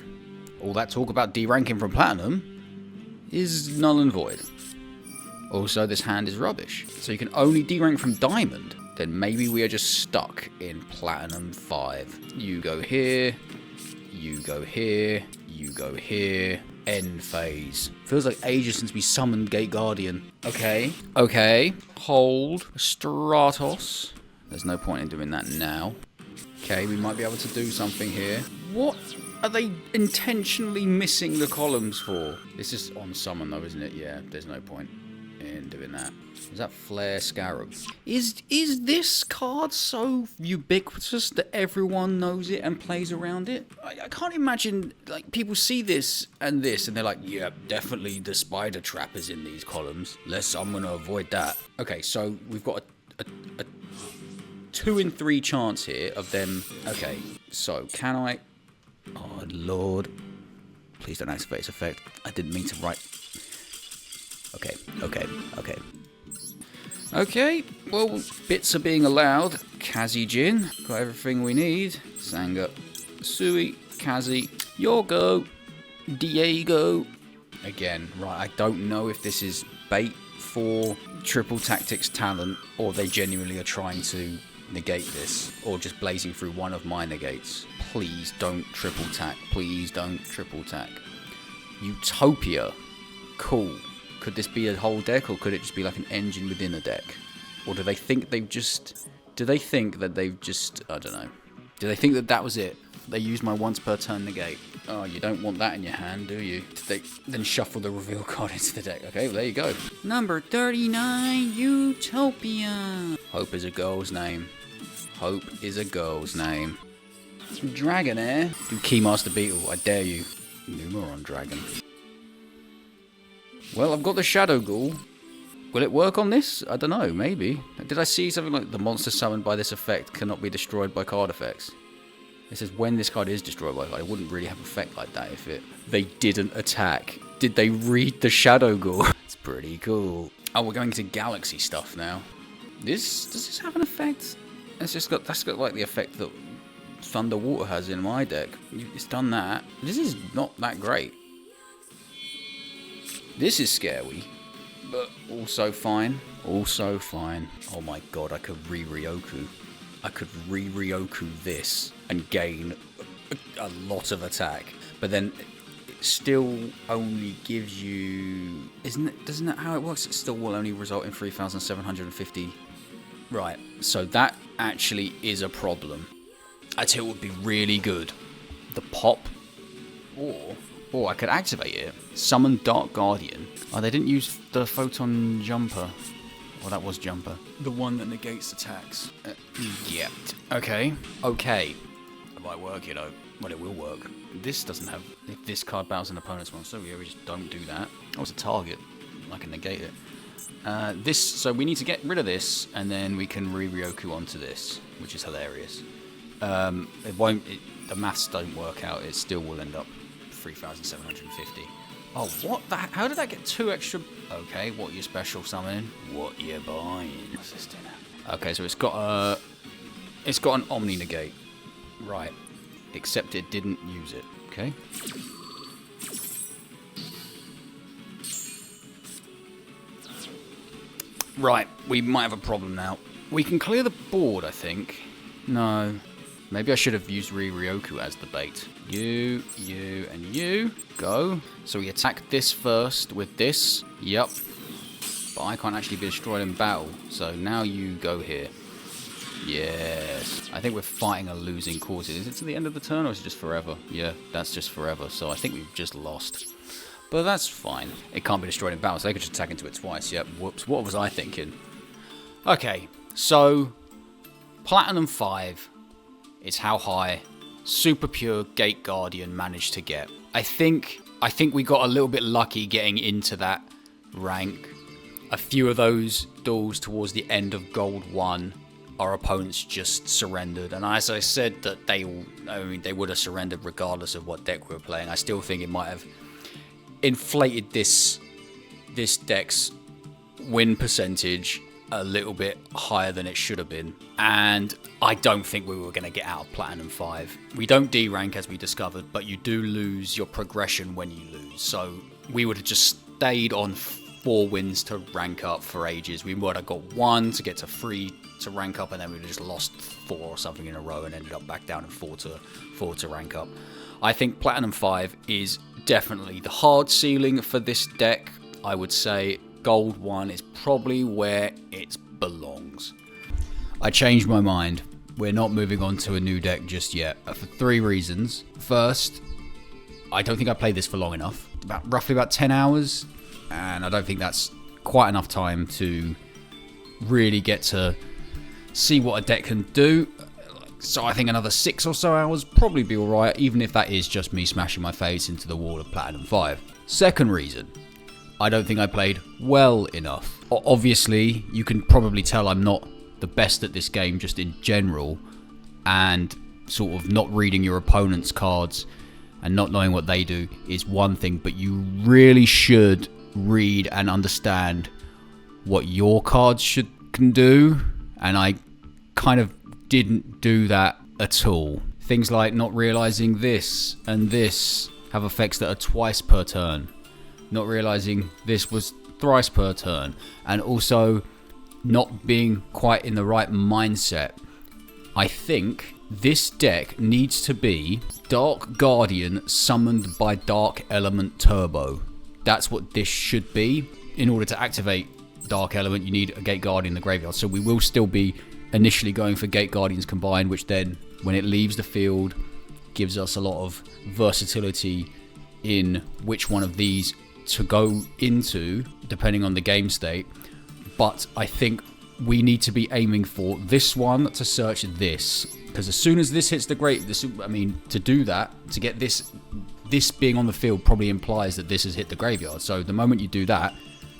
all that talk about D-ranking from Platinum is null and void. Also, this hand is rubbish. So you can only D-rank from Diamond. Then maybe we are just stuck in Platinum 5. You go here. You go here. You go here. End phase. Feels like ages since we summoned Gate Guardian. Okay. Okay. Hold. Stratos. There's no point in doing that now. Okay, we might be able to do something here. What are they intentionally missing the columns for? This is on summon though, isn't it? Yeah, there's no point in doing that. Is that Flare Scarab? Is this card so ubiquitous that everyone knows it and plays around it? I can't imagine, like, people see this, and they're like, yeah, definitely the Spider Trap is in these columns. I'm gonna avoid that. Okay, so we've got a 2 in 3 chance here of them. Okay, so can I? Oh Lord, please don't activate its effect. I didn't mean to write. Okay, well, bits are being allowed. Kazijin, got everything we need. Sanga, Sui, Kazi, your go. Diego. Again, right, I don't know if this is bait for Triple Tactics talent, or they genuinely are trying to negate this, or just blazing through one of my negates. Please don't triple tack. Please don't triple tack. Utopia. Cool. Could this be a whole deck, or could it just be like an engine within a deck? Or do they think they've just... I don't know. Do they think that was it? They used my once per turn negate. Oh, you don't want that in your hand, do you? They then shuffle the reveal card into the deck. Okay, well, there you go. Number 39, Utopia. Hope is a girl's name. Hope is a girl's name. Dragonair. Do Keymaster Beetle, I dare you. Numeron Dragon. Well, I've got the Shadow Ghoul. Will it work on this? I don't know, maybe. Did I see something like the monster summoned by this effect cannot be destroyed by card effects? It says when this card is destroyed by a card, it wouldn't really have an effect like that if they didn't attack. Did they read the Shadow Ghoul? It's pretty cool. Oh, we're going to Galaxy stuff now. Does this have an effect? That's got like the effect that Thunder Water has in my deck. It's done that. This is not that great. This is scary, but also fine. Also fine. Oh my god, I could re-Ryoku. I could re-Ryoku this and gain a lot of attack. But then it still only gives you... Doesn't that how it works? It still will only result in 3,750. Right, so that actually is a problem. I'd say it would be really good. The pop, or I could activate it. Summon Dark Guardian. Oh, they didn't use the Photon Jumper. Oh, that was Jumper. The one that negates attacks. Yeah. Okay. It might work, you know. Well, it will work. This doesn't have... If this card battles an opponent's monster, yeah, we just don't do that. That was a target. I can negate it. So we need to get rid of this, and then we can re-Ryoku onto this, which is hilarious. The maths don't work out. It still will end up 3,750. Oh, what? How did that get 2 extra? Okay, what you special summoning? What you buying? What's this doing? Okay, so it's got an Omni Negate. Right. Except it didn't use it. Okay. Right, we might have a problem now. We can clear the board, I think. No. Maybe I should have used Ryoku as the bait. You, and you. Go. So we attack this first with this. Yep. But I can't actually be destroyed in battle. So now you go here. Yes. I think we're fighting a losing cause. Is it to the end of the turn or is it just forever? Yeah, that's just forever. So I think we've just lost. But that's fine. It can't be destroyed in battle, so they could just attack into it twice. Yep, whoops. What was I thinking? Okay, so Platinum 5 is how high Super Pure Gate Guardian managed to get. I think we got a little bit lucky getting into that rank. A few of those duels towards the end of Gold 1, our opponents just surrendered. And as I said, that they would have surrendered regardless of what deck we were playing. I still think it might have inflated this deck's win percentage a little bit higher than it should have been, and I don't think we were going to get out of Platinum 5. We don't D-rank as we discovered, but you do lose your progression when you lose, so we would have just stayed on 4 wins to rank up for ages. We would have got 1 to get to 3 to rank up, and then we would have just lost 4 or something in a row and ended up back down in 4 to rank up. I think Platinum 5 is definitely the hard ceiling for this deck. I would say Gold 1 is probably where it belongs. I changed my mind. We're not moving on to a new deck just yet, for 3 reasons. First, I don't think I played this for long enough. Roughly about 10 hours, and I don't think that's quite enough time to really get to see what a deck can do. So I think another 6 or so hours probably be alright, even if that is just me smashing my face into the wall of Platinum 5. Second reason, I don't think I played well enough. Obviously, you can probably tell I'm not the best at this game just in general, and sort of not reading your opponent's cards and not knowing what they do is one thing, but you really should read and understand what your cards can do, and I kind of didn't do that at all. Things like not realizing this and this have effects that are twice per turn, not realizing this was thrice per turn, and also not being quite in the right mindset. I think this deck needs to be Dark Guardian summoned by Dark Element Turbo. That's what this should be. In order to activate Dark Element, you need a Gate Guardian in the graveyard, so we will still be initially going for Gate Guardians combined, which then, when it leaves the field, gives us a lot of versatility in which one of these to go into, depending on the game state. But I think we need to be aiming for this one to search this, because as soon as this hits the to do that, to get this being on the field probably implies that this has hit the graveyard. So the moment you do that,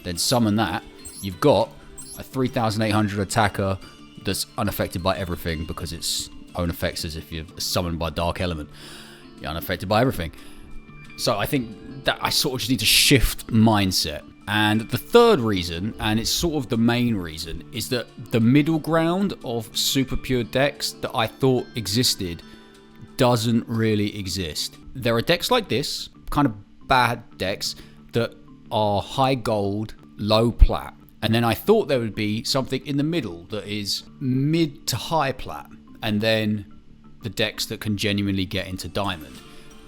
then summon that, you've got a 3,800 attacker that's unaffected by everything, because its own effects as if you're summoned by Dark Element. You're unaffected by everything. So I think that I sort of just need to shift mindset. And the third reason, and it's sort of the main reason, is that the middle ground of Super Pure decks that I thought existed doesn't really exist. There are decks like this, kind of bad decks, that are high gold, low plat. And then I thought there would be something in the middle that is mid to high plat. And then the decks that can genuinely get into diamond.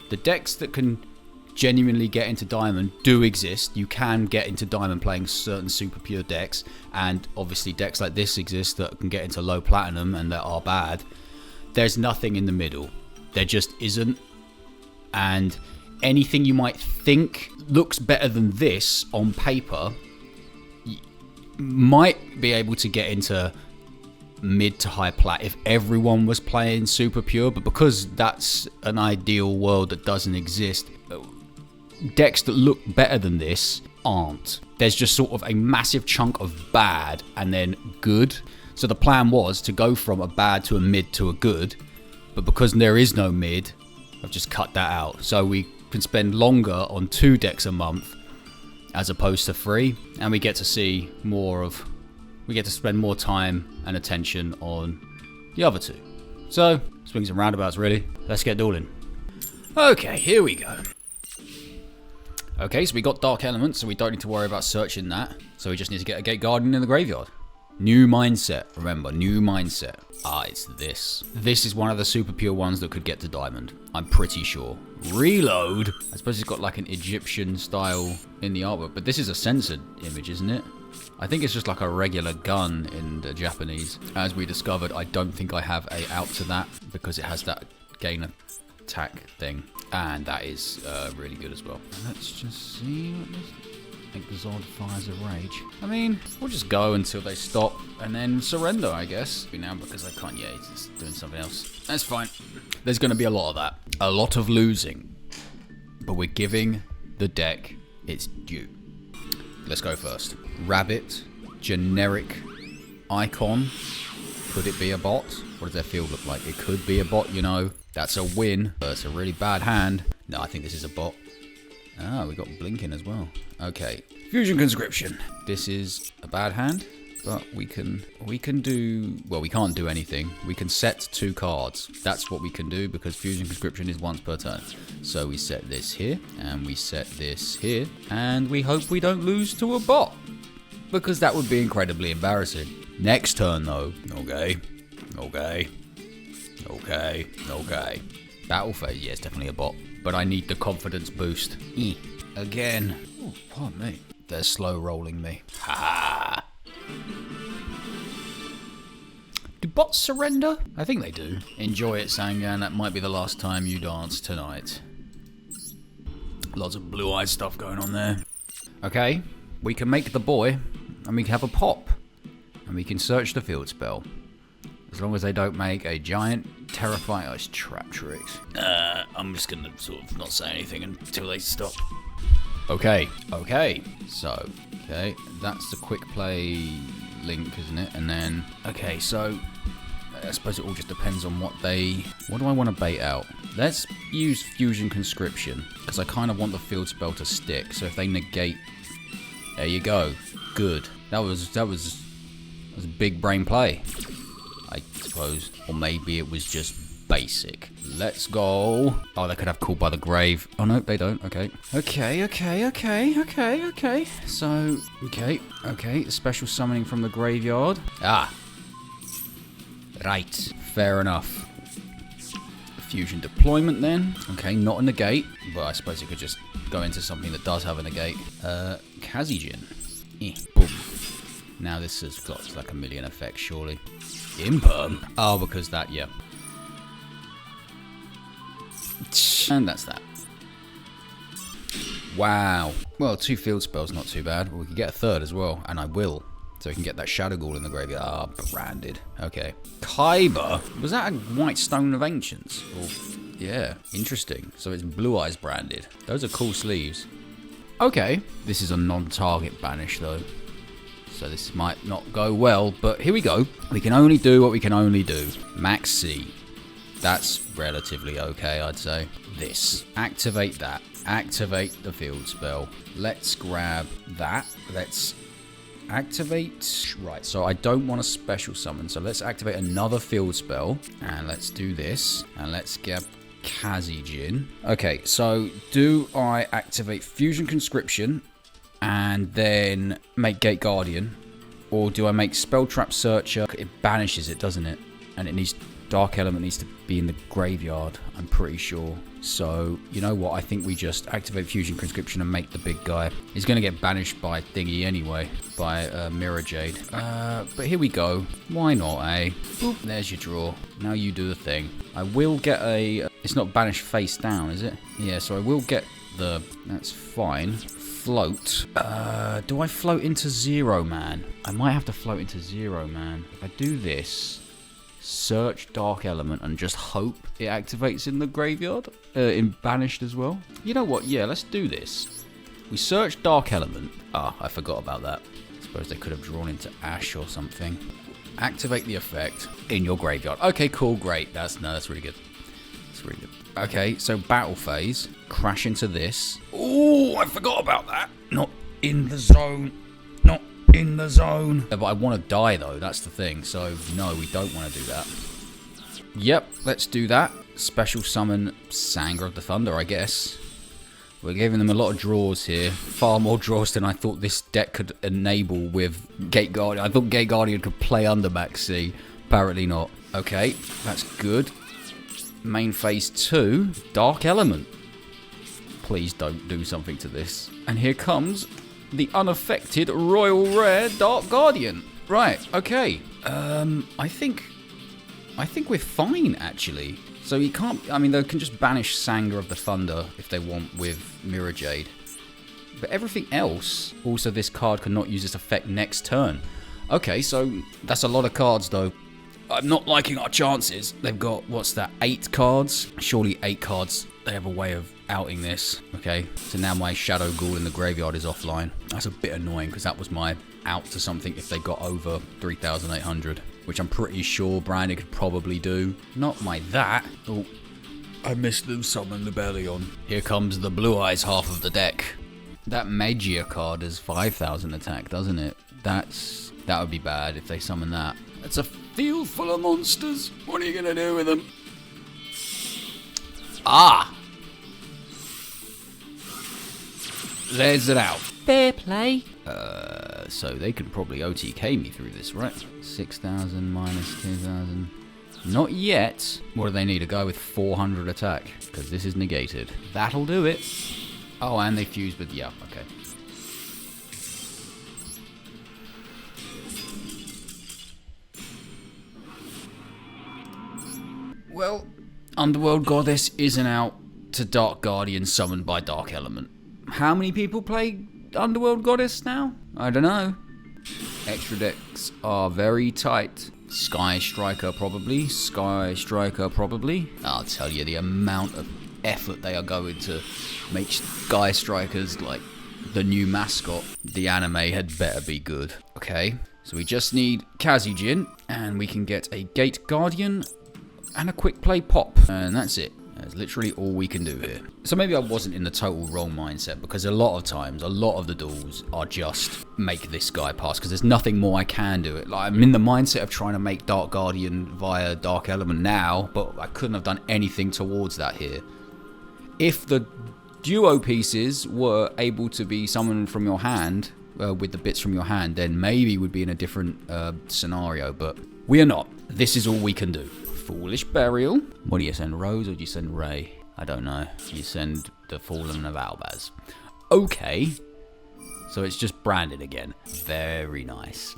The decks that can genuinely get into diamond do exist. You can get into diamond playing certain Super Pure decks. And obviously decks like this exist that can get into low platinum and that are bad. There's nothing in the middle. There just isn't. And anything you might think looks better than this on paper might be able to get into mid to high plat if everyone was playing Super Pure, but because that's an ideal world that doesn't exist, decks that look better than this aren't. There's just sort of a massive chunk of bad and then good. So the plan was to go from a bad to a mid to a good, but because there is no mid, I've just cut that out. So we can spend longer on 2 decks a month as opposed to 3, and we get to see more of we get to spend more time and attention on the other two. So, swings and roundabouts really. Let's get dueling. Okay, here we go. Okay, so we got Dark Element, so we don't need to worry about searching that. So we just need to get a Gate Guardian in the graveyard. New mindset, remember, new mindset. Ah, it's this. This is one of the super pure ones that could get to Diamond. I'm pretty sure. Reload! I suppose it's got like an Egyptian style in the artwork, but this is a censored image, isn't it? I think it's just like a regular gun in the Japanese. As we discovered, I don't think I have a out to that because it has that gain attack thing. And that is really good as well. Let's just see what this... Exalt Fires of Rage. I mean, we'll just go until they stop and then surrender, I guess. Now because I can't, yeah, it's doing something else. That's fine. There's going to be a lot of that. A lot of losing. But we're giving the deck its due. Let's go first. Rabbit, generic icon. Could it be a bot? What does their field look like? It could be a bot, you know. That's a win, but it's a really bad hand. No, I think this is a bot. Ah, we got Blinking as well. Okay. Fusion Conscription. This is a bad hand, but we can do... Well, we can't do anything. We can set 2 cards. That's what we can do because Fusion Conscription is once per turn. So we set this here, and we set this here, and we hope we don't lose to a bot. Because that would be incredibly embarrassing. Next turn, though. Okay. Okay. Okay. Okay. Battle phase. Yeah, it's definitely a bot. But I need the confidence boost. Again. Oh, pardon me. They're slow rolling me. Ha! Do bots surrender? I think they do. Enjoy it, Sangan. That might be the last time you dance tonight. Lots of blue-eyed stuff going on there. Okay. We can make the boy, and we can have a pop. And we can search the field spell. As long as they don't make a giant, terrifying... Oh, it's Trap Tricks. I'm just going to sort of not say anything until they stop. Okay. Okay. So, okay. That's the quick play link, isn't it? And then... Okay, so... I suppose it all just depends on what they... What do I want to bait out? Let's use Fusion Conscription. Because I kind of want the field spell to stick. So if they negate... There you go. Good. That was a big brain play. I suppose. Or maybe it was just basic. Let's go. Oh, they could have Called by the Grave. Oh, no, they don't. Okay. Okay. So, okay. Special summoning from the graveyard. Ah. Right. Fair enough. Fusion deployment then. Okay, not a negate. But I suppose it could just go into something that does have a negate. Kazijin. Boom. Now this has got like a million effects, surely. Imperm. Oh, because that, yeah. And that's that. Wow. Well, 2 field spells, not too bad. We can get a 3rd as well, and I will. So we can get that Shadow Ghoul in the graveyard. Ah, branded. Okay. Kaiba. Was that a White Stone of Ancients? Or, yeah, interesting. So it's Blue Eyes branded. Those are cool sleeves. Okay. This is a non-target banish, though. So this might not go well, but here we go. We can only do what we can only do. Max C. That's relatively okay, I'd say. This. Activate that. Activate the field spell. Let's grab that. Let's activate... Right, so I don't want a special summon, so let's activate another field spell. And let's do this. And let's get Kazijin. Okay, so do I activate Fusion Conscription and then make Gate Guardian, or do I make Spell Trap Searcher? It banishes it, doesn't it? And it needs... Dark Element needs to be in the graveyard, I'm pretty sure. So, you know what? I think we just activate Fusion Conscription and make the big guy. He's going to get banished by Thingy anyway, by Mirror Jade. But here we go. Why not, eh? Boop, there's your draw. Now you do the thing. I will get a... It's not banished face down, is it? Yeah, so I will get the... That's fine. Float. Do I float into Zero Man? I might have to float into Zero Man. If I do this... Search Dark Element and just hope it activates in the graveyard, in Banished as well. You know what? Yeah, let's do this. We search Dark Element. Ah, I forgot about that. I suppose they could have drawn into Ash or something. Activate the effect in your graveyard. Okay, cool, great. That's really good. That's really good. Okay, so battle phase. Crash into this. Oh, I forgot about that. Not in the zone. Not in the zone. But I want to die, though. That's the thing. So, no, we don't want to do that. Yep, let's do that. Special summon Sanger of the Thunder, I guess. We're giving them a lot of draws here. Far more draws than I thought this deck could enable with Gate Guardian. I thought Gate Guardian could play under Maxi. Apparently not. Okay, that's good. Main phase 2, Dark Element. Please don't do something to this. And here comes the unaffected Royal Rare Dark Guardian. Right, okay. I think we're fine, actually. So he can't... I mean, they can just banish Sanger of the Thunder if they want with Mirror Jade. But everything else... Also, this card cannot use this effect next turn. Okay, so that's a lot of cards, though. I'm not liking our chances. They've got, what's that, 8 cards? Surely 8 cards. They have a way of outing this. Okay, so now my Shadow Ghoul in the graveyard is offline. That's a bit annoying, because that was my out to something if they got over 3,800. Which I'm pretty sure Brandon could probably do. Not my that. Oh, I missed them summon the Bellion. Here comes the Blue Eyes half of the deck. That Magia card is 5,000 attack, doesn't it? That would be bad if they summon that. It's a field full of monsters. What are you gonna do with them? Ah! There's it out. Fair play. So they can probably OTK me through this, right? 6,000 minus 2,000. Not yet. What do they need? A guy with 400 attack. Because this is negated. That'll do it. Oh, and they fuse with... Yeah, okay. Well, Underworld Goddess isn't out to Dark Guardian summoned by Dark Element. How many people play Underworld Goddess now? I don't know. Extra decks are very tight. Sky Striker probably. Sky Striker probably. I'll tell you the amount of effort they are going to make Sky Strikers like the new mascot. The anime had better be good. Okay, so we just need Kazijin and we can get a Gate Guardian and a quick play pop. And that's it. That's literally all we can do here. So maybe I wasn't in the total wrong mindset, because a lot of times, a lot of the duels are just make this guy pass, because there's nothing more I can do. Like, I'm in the mindset of trying to make Dark Guardian via Dark Element now, but I couldn't have done anything towards that here. If the duo pieces were able to be summoned from your hand, with the bits from your hand, then maybe we'd be in a different scenario, but we are not. This is all we can do. Foolish Burial. What do you send, Rose, or do you send Ray? I don't know. You send the Fallen of Albaz. Okay. So it's just branded again. Very nice.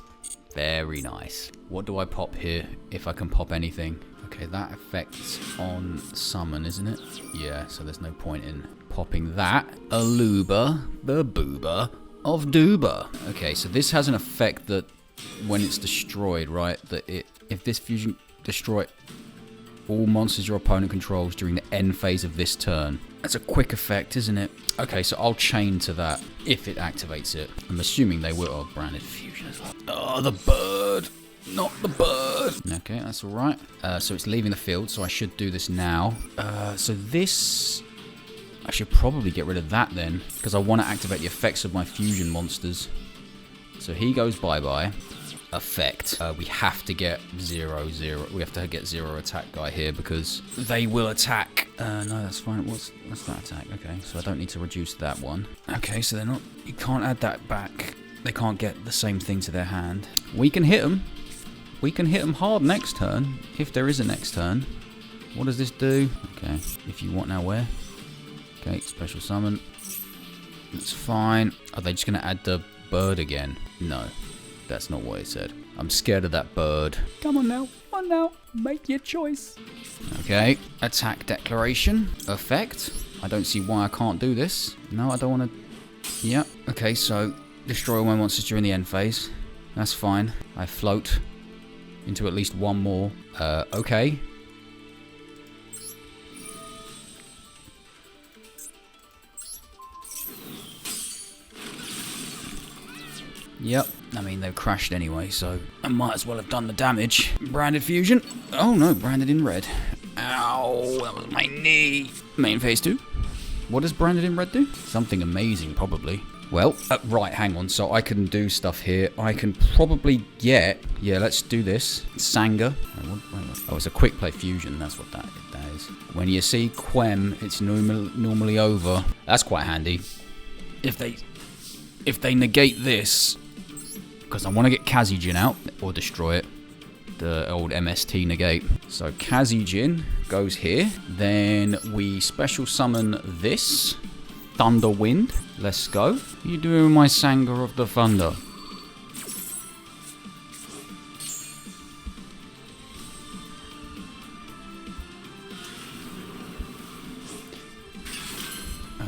Very nice. What do I pop here, if I can pop anything? Okay, that affects on summon, isn't it? Yeah, so there's no point in popping that. Aluba, the Booba of Duba. Okay, so this has an effect that when it's destroyed, right? That if this fusion destroy all monsters your opponent controls during the end phase of this turn. That's a quick effect, isn't it? Okay, so I'll chain to that if it activates it. I'm assuming they will. Oh, branded fusion as well. Oh, the bird. Not the bird. Okay, that's all right. So it's leaving the field, so I should do this now. So this... I should probably get rid of that then, because I want to activate the effects of my fusion monsters. So he goes bye-bye. Effect. We have to get 0/0. We have to get 0 attack guy here because they will attack. No, that's fine. What's that attack? Okay, so I don't need to reduce that one. Okay, so they're not... You can't add that back. They can't get the same thing to their hand. We can hit them. We can hit them hard next turn, if there is a next turn. What does this do? Okay, if you want now where? Okay, special summon. That's fine. Are they just going to add the bird again? No. That's not what it said. I'm scared of that bird. Come on now. Come on now. Make your choice. Okay. Attack declaration. Effect. I don't see why I can't do this. No, I don't want to... Yeah. Okay, so destroy all my monsters during the end phase. That's fine. I float into at least one more. Okay. Yep. I mean, they've crashed anyway, so I might as well have done the damage. Branded fusion. Oh no, branded in red. Ow, that was my knee. Main phase 2. What does branded in red do? Something amazing, probably. Well, right, hang on. So I can do stuff here. I can probably get... Yeah, let's do this. Sanga. Oh, it's a quick play fusion. That's what that is. When you see Quem, it's normally over. That's quite handy. If they negate this... Because I want to get Kazijin out. Or destroy it. The old MST negate. So Kazijin goes here. Then we special summon this. Thunder Wind. Let's go. What are you doing with my Sanga of the Thunder?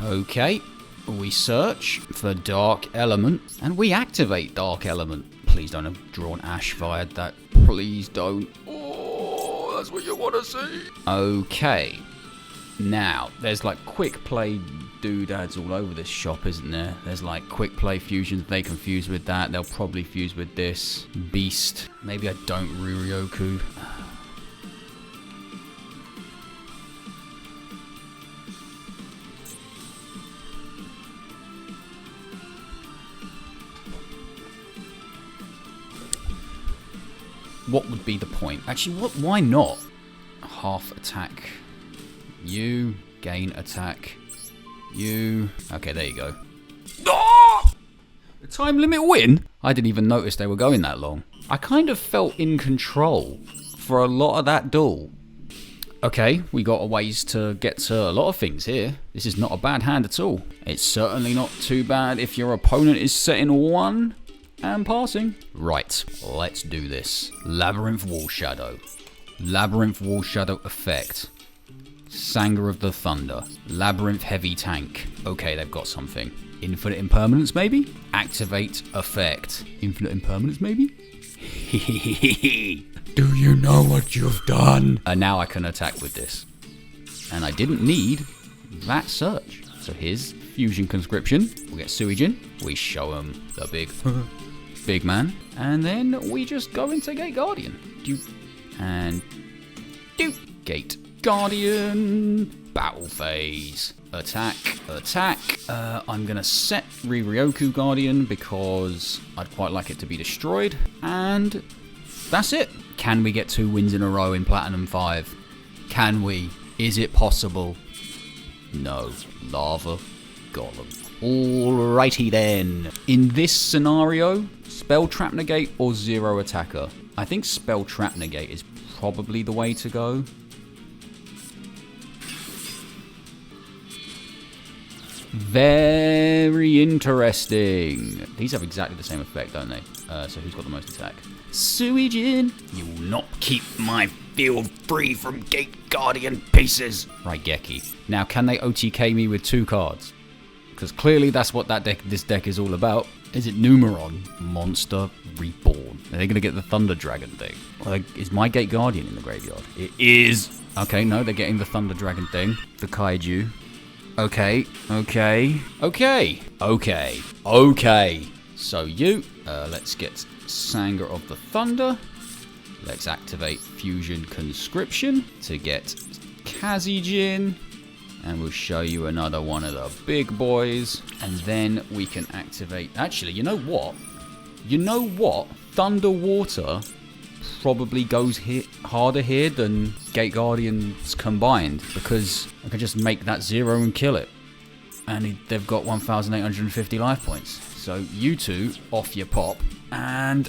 Okay. We search for Dark Element. And we activate Dark Element. Please don't have drawn Ash via that. Please don't. Oh, that's what you want to see. Okay. Now, there's like quick play doodads all over this shop, isn't there? There's like quick play fusions. They can fuse with that. They'll probably fuse with this. Beast. Maybe I don't Ruryoku. What would be the point? Actually, why not? Half attack. You. Gain attack. You. Okay, there you go. Oh! The time limit win? I didn't even notice they were going that long. I kind of felt in control for a lot of that duel. Okay, we got a ways to get to a lot of things here. This is not a bad hand at all. It's certainly not too bad if your opponent is setting 1 and passing. Right, let's do this. Labyrinth Wall Shadow. Labyrinth Wall Shadow effect. Sanga of the Thunder. Labyrinth Heavy Tank. Okay, they've got something. Infinite Impermanence, maybe? Activate effect. Infinite Impermanence, maybe? Do you know what you've done? And now I can attack with this. And I didn't need that search. So here's Fusion Conscription. We'll get Suijin. We show him the big man. And then we just go into Gate Guardian. And Gate Guardian. Battle phase. Attack. I'm going to set Ruryoku Guardian because I'd quite like it to be destroyed. And that's it. Can we get 2 wins in a row in Platinum 5? Can we? Is it possible? No. Lava Golem. Alrighty then. In this scenario, Spell Trap Negate or Zero Attacker? I think Spell Trap Negate is probably the way to go. Very interesting. These have exactly the same effect, don't they? So who's got the most attack? Suijin! You will not keep my field free from Gate Guardian pieces! Raigeki. Now, can they OTK me with 2 cards? Because clearly that's what this deck is all about. Is it Numeron? Monster Reborn. Are they going to get the Thunder Dragon thing? Like, is my Gate Guardian in the graveyard? It is! Okay, no, they're getting the Thunder Dragon thing. The Kaiju. Okay. So let's get Sanga of the Thunder. Let's activate Fusion Conscription to get Kazijin. And we'll show you another one of the big boys. And then we can activate... Actually, you know what? Thunder Water probably goes harder here than Gate Guardians combined, because I can just make that 0 and kill it. And they've got 1,850 life points. So you two, off your pop. And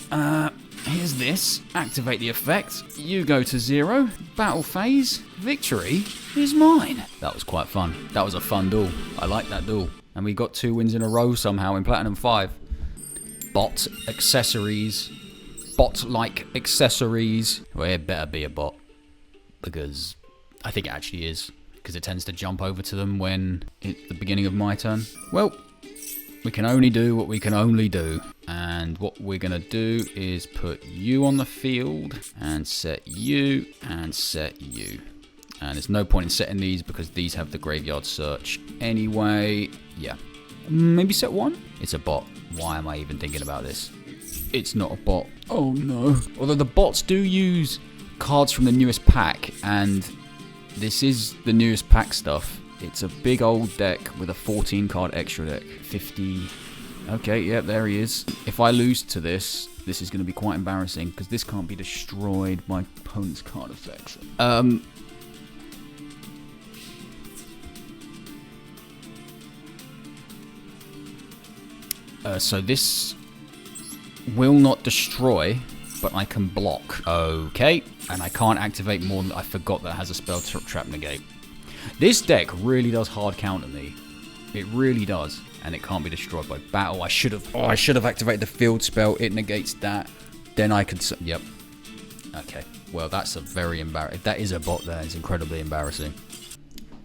here's this. Activate the effect. You go to 0. Battle phase. Victory is mine. That was quite fun. That was a fun duel. I like that duel. And we got 2 wins in a row somehow in Platinum 5. Bot accessories. Bot-like accessories. Well, it better be a bot. Because I think it actually is. Because it tends to jump over to them when it's the beginning of my turn. Well, we can only do what we can only do. And what we're going to do is put you on the field. And set you. And set you. And there's no point in setting these because these have the graveyard search anyway. Yeah. Maybe set 1? It's a bot. Why am I even thinking about this? It's not a bot. Oh no. Although the bots do use cards from the newest pack, and this is the newest pack stuff. It's a big old deck with a 14 card extra deck. 50 Okay, yeah, there he is. If I lose to this, this is going to be quite embarrassing, because this can't be destroyed by opponent's card effects. So this will not destroy, but I can block. Okay, and I can't activate more than... I forgot that has a spell trap negate. This deck really does hard counter me. It really does. And it can't be destroyed by battle. I should have activated the field spell. It negates that. Then I can... Yep. Okay. Well, that's a very embarrassing... That is a bot there. It's incredibly embarrassing.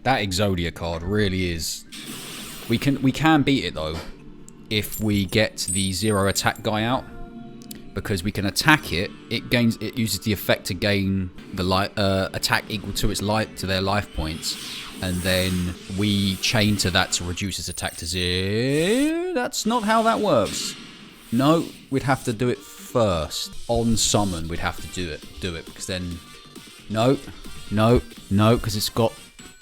That Exodia card really is... We can beat it, though, if we get the 0 attack guy out. Because we can attack it. It uses the effect to gain the attack equal to their life points. And then we chain to that to reduce its attack to 0. That's not how that works. No, we'd have to do it first. On summon, we'd have to do it. Because then... No, because it's got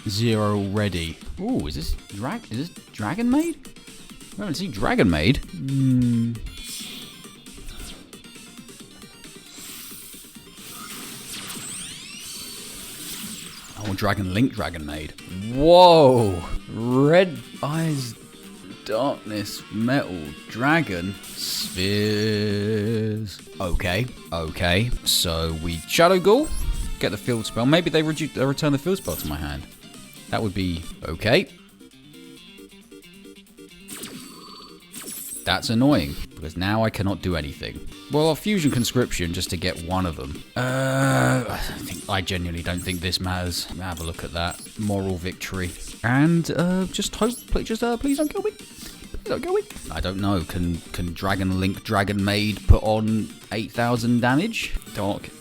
0 already. Ooh, is this Dragon Maid? I haven't seen Dragon Maid. Oh, Dragon Link Dragon Maid. Whoa! Red Eyes, Darkness, Metal, Dragon, Spheres. Okay. So we Shadow Ghoul, get the field spell. Maybe they return the field spell to my hand. That would be okay. That's annoying, because now I cannot do anything. Well, I'll Fusion Conscription just to get one of them. I genuinely don't think this matters. Have a look at that. Moral victory. And just hope, please don't kill me. Please don't kill me. I don't know. Can Dragon Link Dragon Maid put on 8,000 damage? Dark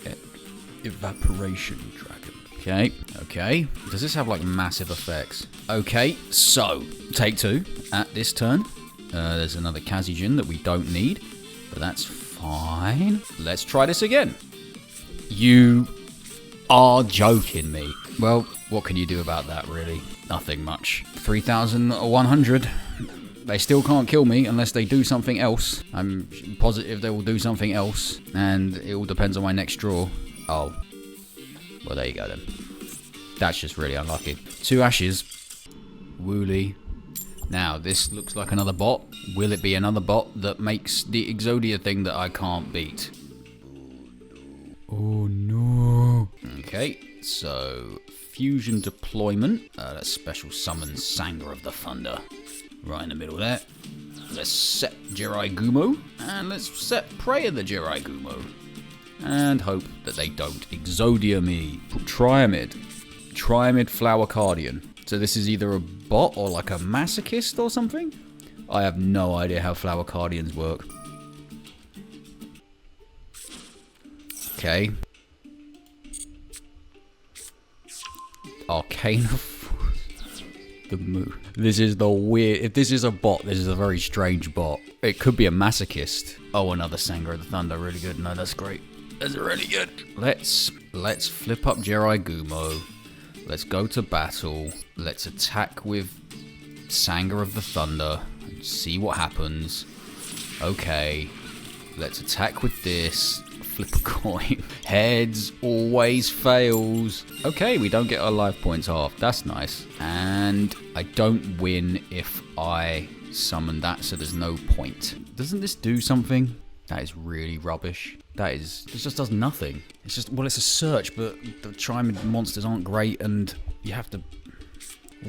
Evaporation Dragon. Okay. Does this have like massive effects? Okay, so take 2 at this turn. There's another Kazijin that we don't need, but that's fine. Let's try this again. You are joking me. Well, what can you do about that, really? Nothing much. 3,100. They still can't kill me unless they do something else. I'm positive they will do something else, and it all depends on my next draw. Oh. Well, there you go, then. That's just really unlucky. 2 ashes. Wooly. Now, this looks like another bot. Will it be another bot that makes the Exodia thing that I can't beat? Oh, no. Okay, so Fusion Deployment. Let's special summon Sanger of the Thunder. Right in the middle there. Let's set Jirai Gumo. And let's set Prey of the Jirai Gumo. And hope that they don't Exodia me. Triamid Flower Cardian. So this is either a bot or like a masochist or something? I have no idea how Flower Cardians work. Okay. Arcana Force. The move. This is the weird... If this is a bot, this is a very strange bot. It could be a masochist. Oh, another Sanger of the Thunder. Really good. No, that's great. That's really good. Let's flip up Jirai Gumo. Let's go to battle. Let's attack with Sanger of the Thunder. And see what happens. Okay. Let's attack with this. Flip a coin. Heads always fails. Okay, we don't get our life points half. That's nice. And I don't win if I summon that, so there's no point. Doesn't this do something? That is really rubbish. This just does nothing. It's just, well, it's a search, but the Triamid monsters aren't great, and you have to...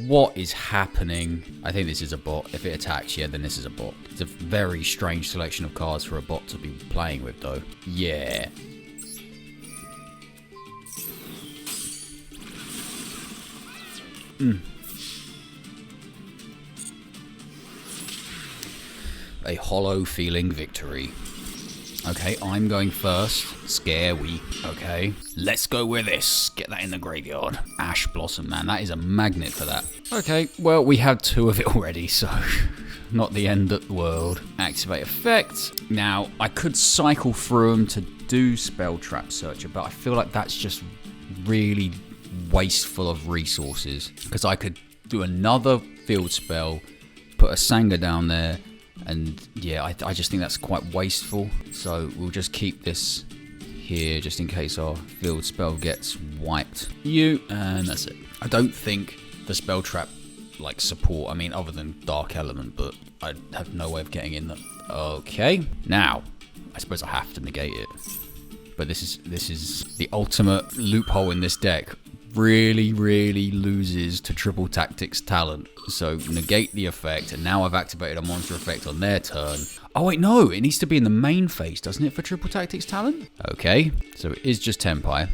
What is happening? I think this is a bot. If it attacks, yeah, then this is a bot. It's a very strange selection of cards for a bot to be playing with, though. Yeah. A hollow feeling victory. Okay, I'm going first. Scary. Okay, let's go with this. Get that in the graveyard. Ash Blossom, man, that is a magnet for that. Okay, well, we had 2 of it already, so not the end of the world. Activate effect. Now, I could cycle through them to do Spell Trap Searcher, but I feel like that's just really wasteful of resources, because I could do another field spell, put a Sanger down there, And yeah, I just think that's quite wasteful. So we'll just keep this here just in case our field spell gets wiped. And that's it. I don't think the spell trap like support, I mean other than Dark Element, but I have no way of getting in that. Okay, now I suppose I have to negate it, but this is the ultimate loophole in this deck. Really loses to Triple Tactics Talent. So negate the effect, and now I've activated a monster effect on their turn. Oh wait, no, it needs to be in the main phase, doesn't it, for Triple Tactics Talent? Okay, so it is just Tenpai.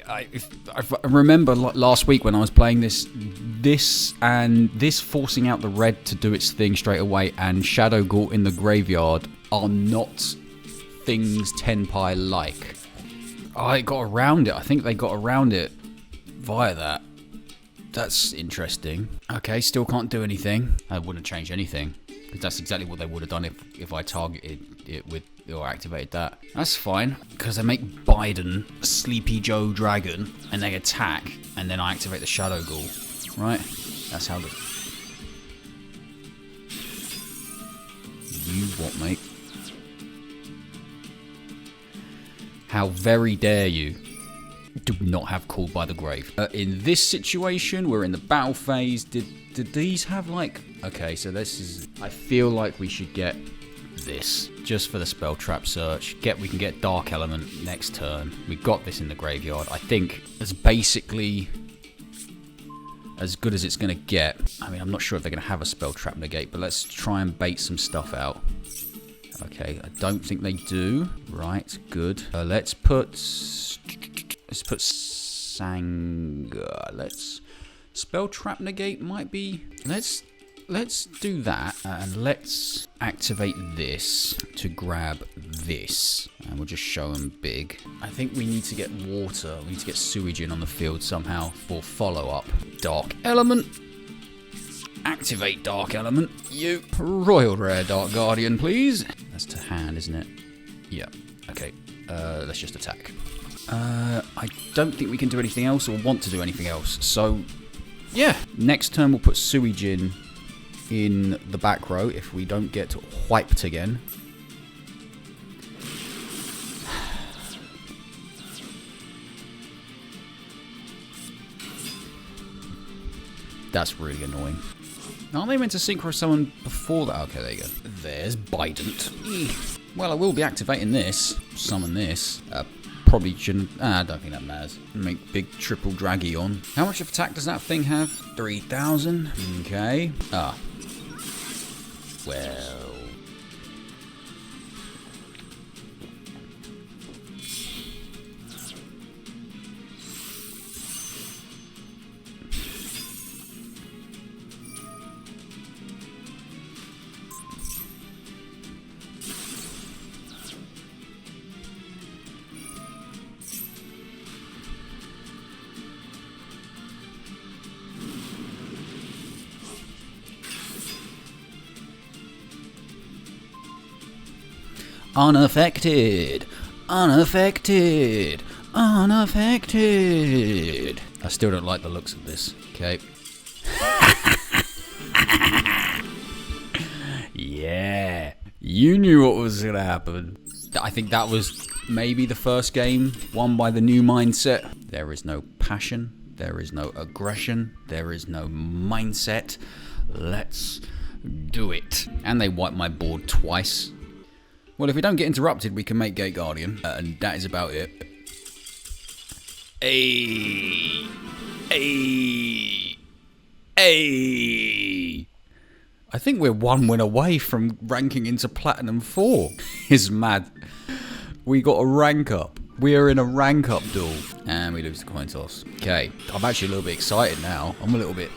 I remember last week when I was playing this forcing out the red to do its thing straight away, and Shadow Ghoul in the graveyard are not things Tenpai like. I got around it. I think they got around it via that. That's interesting. Okay, still can't do anything. I wouldn't change anything, because that's exactly what they would have done if I targeted it with or activated that. That's fine, because they make Biden Sleepy Joe Dragon, and they attack, and then I activate the Shadow Ghoul. Right? That's how the... You what, mate? How very dare you do not have Called by the Grave. In this situation, we're in the battle phase. Did these have like... Okay, so this is... I feel like we should get this just for the spell trap search. We can get Dark Element next turn. We got this in the graveyard. I think it's basically as good as it's going to get. I mean, I'm not sure if they're going to have a spell trap negate, but let's try and bait some stuff out. Okay, I don't think they do. Right, good. Let's put Sanga. Let's spell trap negate might be. Let's do that, and let's activate this to grab this, and we'll just show them big. I think we need to get water. We need to get sewage in on the field somehow for follow up. Dark Element. Activate Dark Element. You Royal Rare Dark Guardian, please. That's to hand, isn't it? Yeah. Okay. Let's just attack. I don't think we can do anything else or want to do anything else. So, yeah. Next turn we'll put sewage in the back row if we don't get wiped again. That's really annoying. Aren't they meant to synchro summon before that? Okay, there you go. There's Bident. Well, I will be activating this. Summon this. Probably shouldn't... I don't think that matters. Make big triple draggy on. How much of attack does that thing have? 3,000. Okay. Well... Unaffected. Unaffected. Unaffected. I still don't like the looks of this. Okay. Yeah. You knew what was going to happen. I think that was maybe the first game won by the new mindset. There is no passion. There is no aggression. There is no mindset. Let's do it. And they wiped my board twice. Well, if we don't get interrupted, we can make Gate Guardian, and that is about it. Hey! Hey! Hey! I think we're one win away from ranking into Platinum 4. It's mad. We got a rank up. We are in a rank up duel, and we lose the coin toss. Okay, I'm actually a little bit excited now. I'm a little bit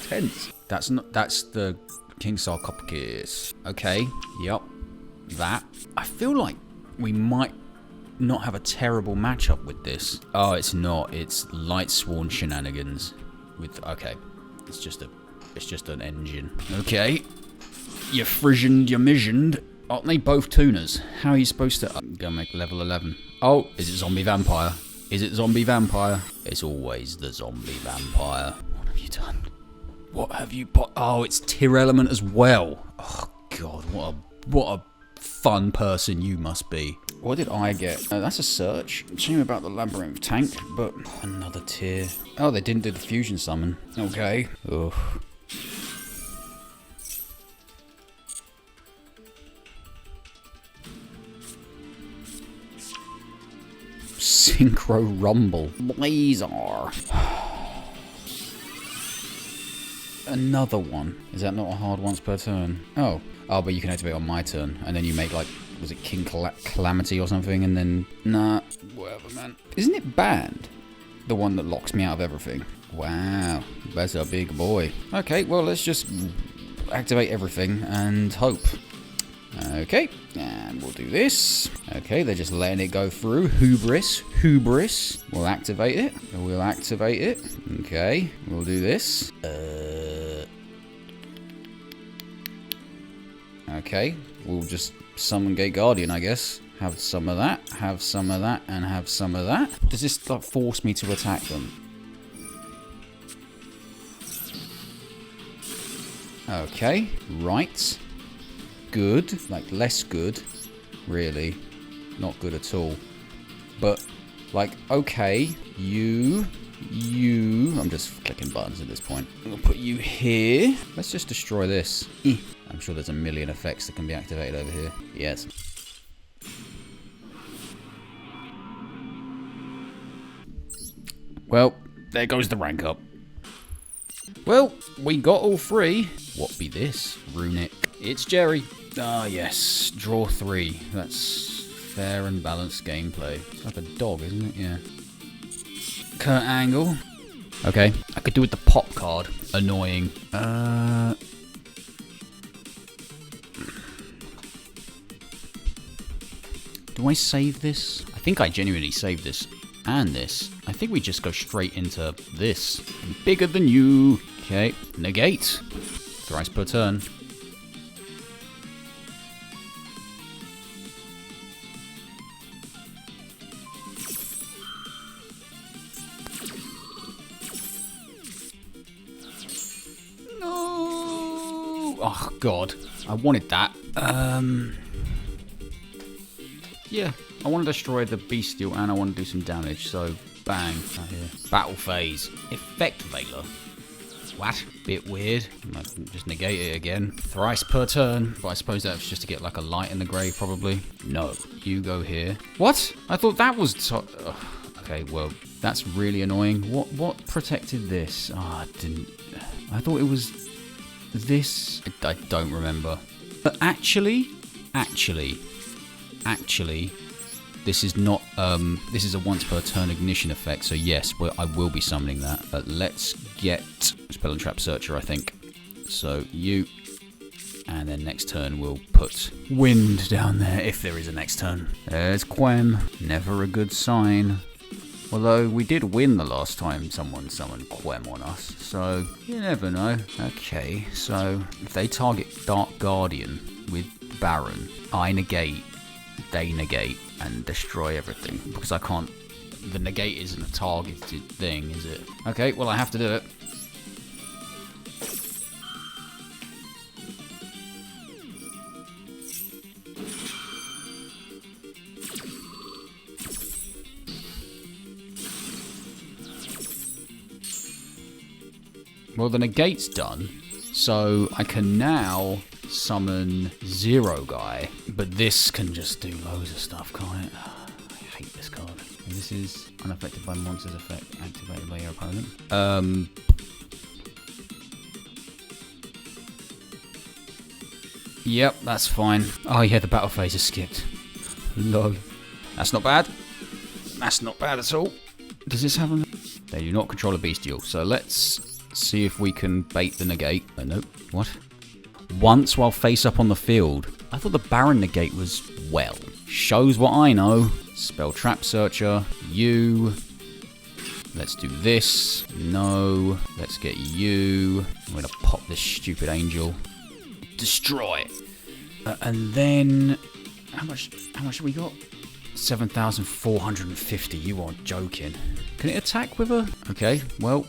tense. That's the Kingstar Copper Gears. Okay, yep. That. I feel like we might not have a terrible matchup with this. Oh, it's not. It's Lightsworn shenanigans. Okay, it's just an engine. Okay, you're Frisianed, you're Missioned. Aren't they both tuners? How are you supposed to... I'm gonna make level 11. Oh, is it Zombie Vampire? Is it Zombie Vampire? It's always the Zombie Vampire. What have you done? What have you put? Oh, it's Tear Element as well. Oh, God, what a fun person you must be. What did I get? That's a search. Shame about the labyrinth tank, but another tier. Oh, they didn't do the fusion summon. Okay. Ugh. Synchro Rumble. Blazer. Another one. Is that not a hard once per turn? Oh, but you can activate on my turn, and then you make like, was it King Calamity or something, and then nah, whatever, man. Isn't it banned? The one that locks me out of everything. Wow, that's a big boy. Okay, well let's just activate everything and hope. Okay, and we'll do this. Okay, they're just letting it go through. Hubris. We'll activate it. Okay, we'll do this. Okay, we'll just summon Gate Guardian, I guess. Have some of that, and have some of that. Does this like force me to attack them? Okay, right. Good, like less good, really, not good at all, but like, okay, you, I'm just clicking buttons at this point. I'm gonna put you here. Let's just destroy this. I'm sure there's a million effects that can be activated over here. Yes. Well, there goes the rank up. Well, we got all three. What be this? Runic. It's Jerry. Ah, yes. Draw 3. That's fair and balanced gameplay. It's like a dog, isn't it? Yeah. Kurt Angle. Okay. I could do with the pop card. Annoying. Do I save this? I think I genuinely saved this and this. I think we just go straight into this. Bigger than you. Okay. Negate. Thrice per turn. Oh, God. I wanted that. Yeah. I want to destroy the Bestial and I want to do some damage, so bang. Out here. Battle phase. Effect Veiler. What? Bit weird. I can just negate it again. Thrice per turn. But I suppose that's just to get like a light in the grave, probably. No. You go here. What? I thought that was... okay, well, that's really annoying. What protected this? Oh, I didn't... I thought it was... this. I don't remember. But actually, this is not, this is a once per turn ignition effect, so yes, I will be summoning that. But let's get Spell and Trap Searcher, I think. So you, and then next turn we'll put Wind down there, if there is a next turn. There's Quem, never a good sign. Although we did win the last time someone summoned Quem on us, so you never know. Okay, so if they target Dark Guardian with Baron, I negate, they negate, and destroy everything. Because I can't... the negate isn't a targeted thing, is it? Okay, well I have to do it. Well, the negate's done, so I can now summon Zero Guy, but this can just do loads of stuff, can't it? I hate this card. This is unaffected by monster's effect activated by your opponent. Yep, that's fine. Oh yeah, the battle phase is skipped. Lol. That's not bad. That's not bad at all. Does this have a... they do not control a Bestial, so let's... see if we can bait the negate. Oh, nope. What? Once while face up on the field. I thought the Baron negate was, well, shows what I know. Spell Trap Searcher. You. Let's do this. No. Let's get you. I'm going to pop this stupid angel. Destroy. And then... How much have we got? 7,450. You are joking. Can it attack with her? Okay, well...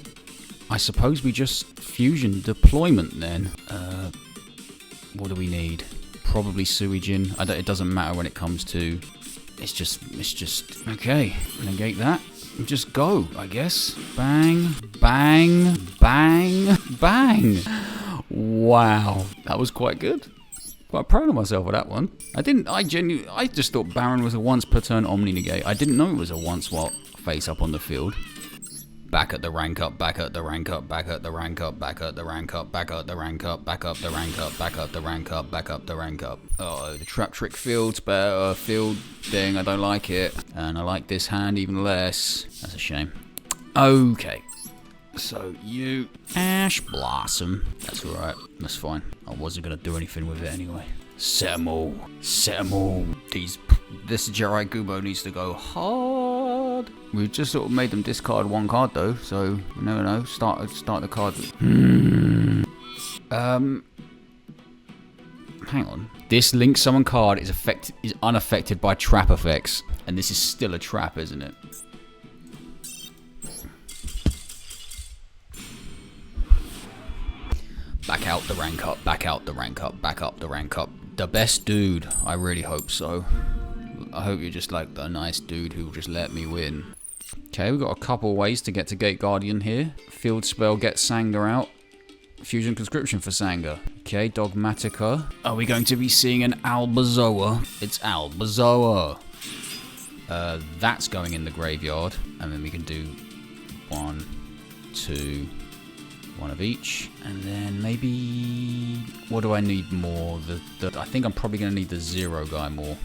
I suppose we just fusion deployment then. What do we need? probably Suijin. It doesn't matter when it comes to... It's just... Okay, negate that. Just go, I guess. Bang, bang, bang, bang. Wow, that was quite good. Quite proud of myself for that one. I just thought Baron was a once per turn Omni negate. I didn't know it was a once while face up on the field. Back at the rank up, back at the rank up, back at the rank up, back at the rank up, back up the rank up, back up the rank up, back up the rank up, back up the rank up. Oh, the trap trick field's better. Field thing, I don't like it. And I like this hand even less. That's a shame. Okay. So you Ash Blossom. That's alright. That's fine. I wasn't gonna do anything with it anyway. Set 'em all. Set 'em all. This Jirai Gubo needs to go hard. We just sort of made them discard one card though, so you never know. Start the card. Hang on. This Link Summon card is unaffected by trap effects, and this is still a trap, isn't it? Back out the rank up, back out the rank up, back up the rank up. The best dude. I really hope so. I hope you're just like the nice dude who will just let me win. Okay, we've got a couple ways to get to Gate Guardian here. Field spell, get Sanga out. Fusion conscription for Sanga. Okay, Dogmatica. Are we going to be seeing an Albazoa? It's Albazoa. That's going in the graveyard. And then we can do 1, 2, 1 of each. And then maybe... What do I need more? I think I'm probably going to need the 0 guy more.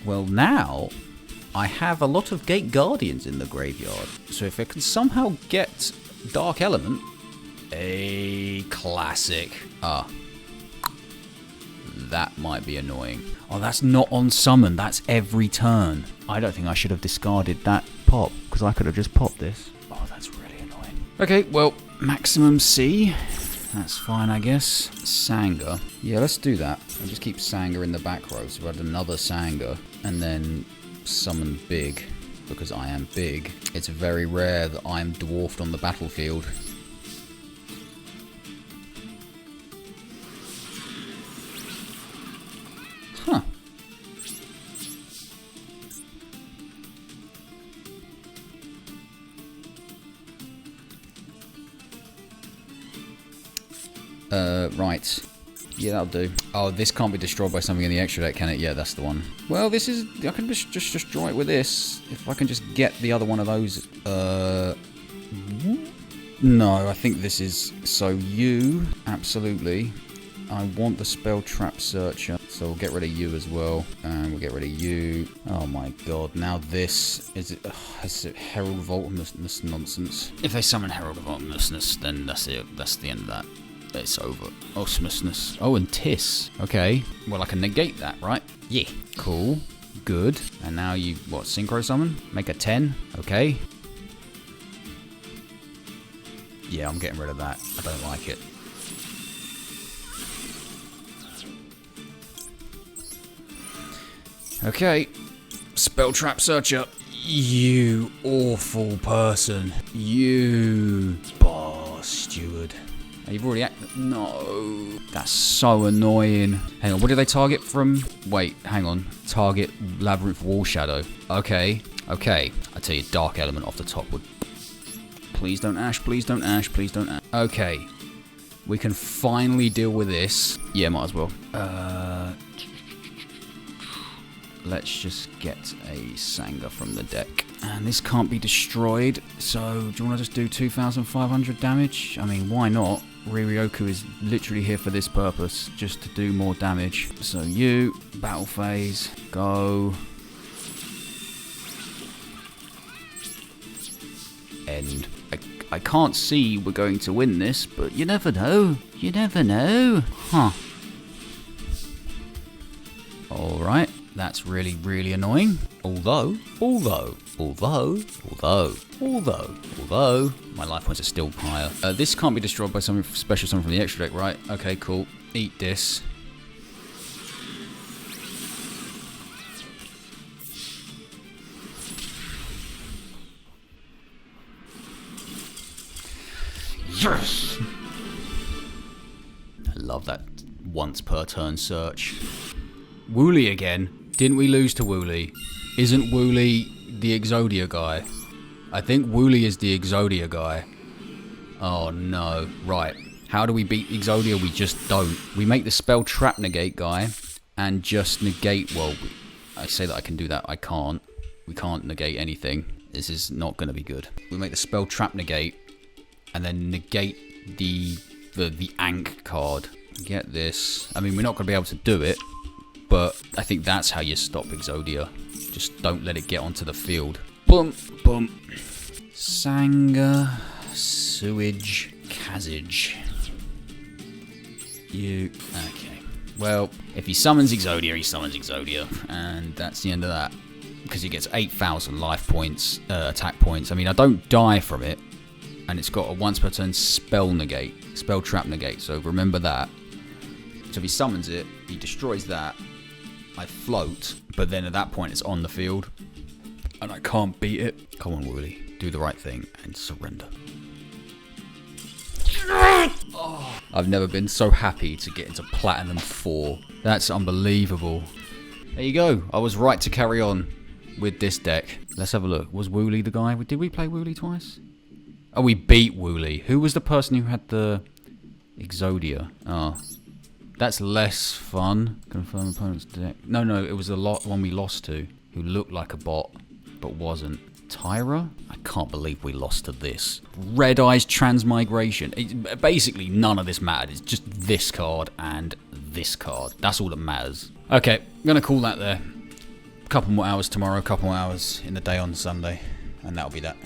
Well, now I have a lot of Gate Guardians in the graveyard. So if I can somehow get Dark Element, a classic. That might be annoying. Oh, that's not on summon. That's every turn. I don't think I should have discarded that pop, because I could have just popped this. Oh, that's really annoying. Okay, well, maximum C. That's fine, I guess. Sanga. Yeah, let's do that. I'll just keep Sanga in the back row. So we had another Sanga. And then summon big, because I am big. It's very rare that I am dwarfed on the battlefield. Huh. Right. Yeah, that'll do. Oh, this can't be destroyed by something in the extra deck, can it? Yeah, that's the one. Well, this is... I can just destroy it with this. If I can just get the other one of those... No, I think this is... So you... Absolutely. I want the Spell Trap Searcher. So we'll get rid of you as well. And we'll get rid of you. Oh my god. Now this... Is it Herald of Ultimateness nonsense? If they summon Herald of Ultimateness, then that's it. That's the end of that. It's over. Awesomeness. Oh, and Tiss. Okay. Well, I can negate that, right? Yeah. Cool. Good. And now you, what, Synchro Summon? Make a 10. Okay. Yeah, I'm getting rid of that. I don't like it. Okay. Spell Trap Searcher. You awful person. You boss steward. You've already acted. No. That's so annoying. Hang on, what did they target from? Wait, hang on. Target Labyrinth Wall Shadow. Okay. Okay. I tell you, Dark Element off the top would... Please don't Ash, please don't Ash, please don't Ash. Okay. We can finally deal with this. Yeah, might as well. Let's just get a Sanga from the deck. And this can't be destroyed, so do you want to just do 2,500 damage? I mean, why not? Riryoku is literally here for this purpose, just to do more damage. So you, battle phase, go. End. I can't see we're going to win this, but you never know. You never know. Huh. Alright. That's really, really annoying. Although, my life points are still higher. This can't be destroyed by something special, something from the extra deck, right? Okay, cool. Eat this. Yes! I love that once per turn search. Wooly again. Didn't we lose to Wooly? Isn't Wooly the Exodia guy? I think Wooly is the Exodia guy. Oh no. Right. How do we beat Exodia? We just don't. We make the spell trap negate guy and just negate. Well, I say that I can do that. I can't. We can't negate anything. This is not going to be good. We make the spell trap negate and then negate the Ankh card. Get this. I mean, we're not going to be able to do it, but I think that's how you stop Exodia. Just don't let it get onto the field. Boom, boom. Sanga, Sewage, Kazage. You. Okay. Well, if he summons Exodia, he summons Exodia. And that's the end of that. Because he gets 8,000 life points, attack points. I mean, I don't die from it. And it's got a once per turn spell negate. Spell trap negate. So remember that. So if he summons it, he destroys that. I float. But then at that point, it's on the field. And I can't beat it. Come on, Wooly. Do the right thing and surrender. Oh, I've never been so happy to get into Platinum 4. That's unbelievable. There you go. I was right to carry on with this deck. Let's have a look. Was Wooly the guy? Did we play Wooly twice? Oh, we beat Wooly. Who was the person who had the Exodia? Oh, that's less fun. Confirm opponent's deck. No, it was the one we lost to, who looked like a bot, but wasn't. Tyra? I can't believe we lost to this. Red Eyes Transmigration. Basically, none of this mattered. It's just this card and this card. That's all that matters. Okay, I'm going to call that there. A couple more hours tomorrow, a couple more hours in the day on Sunday, and that'll be that.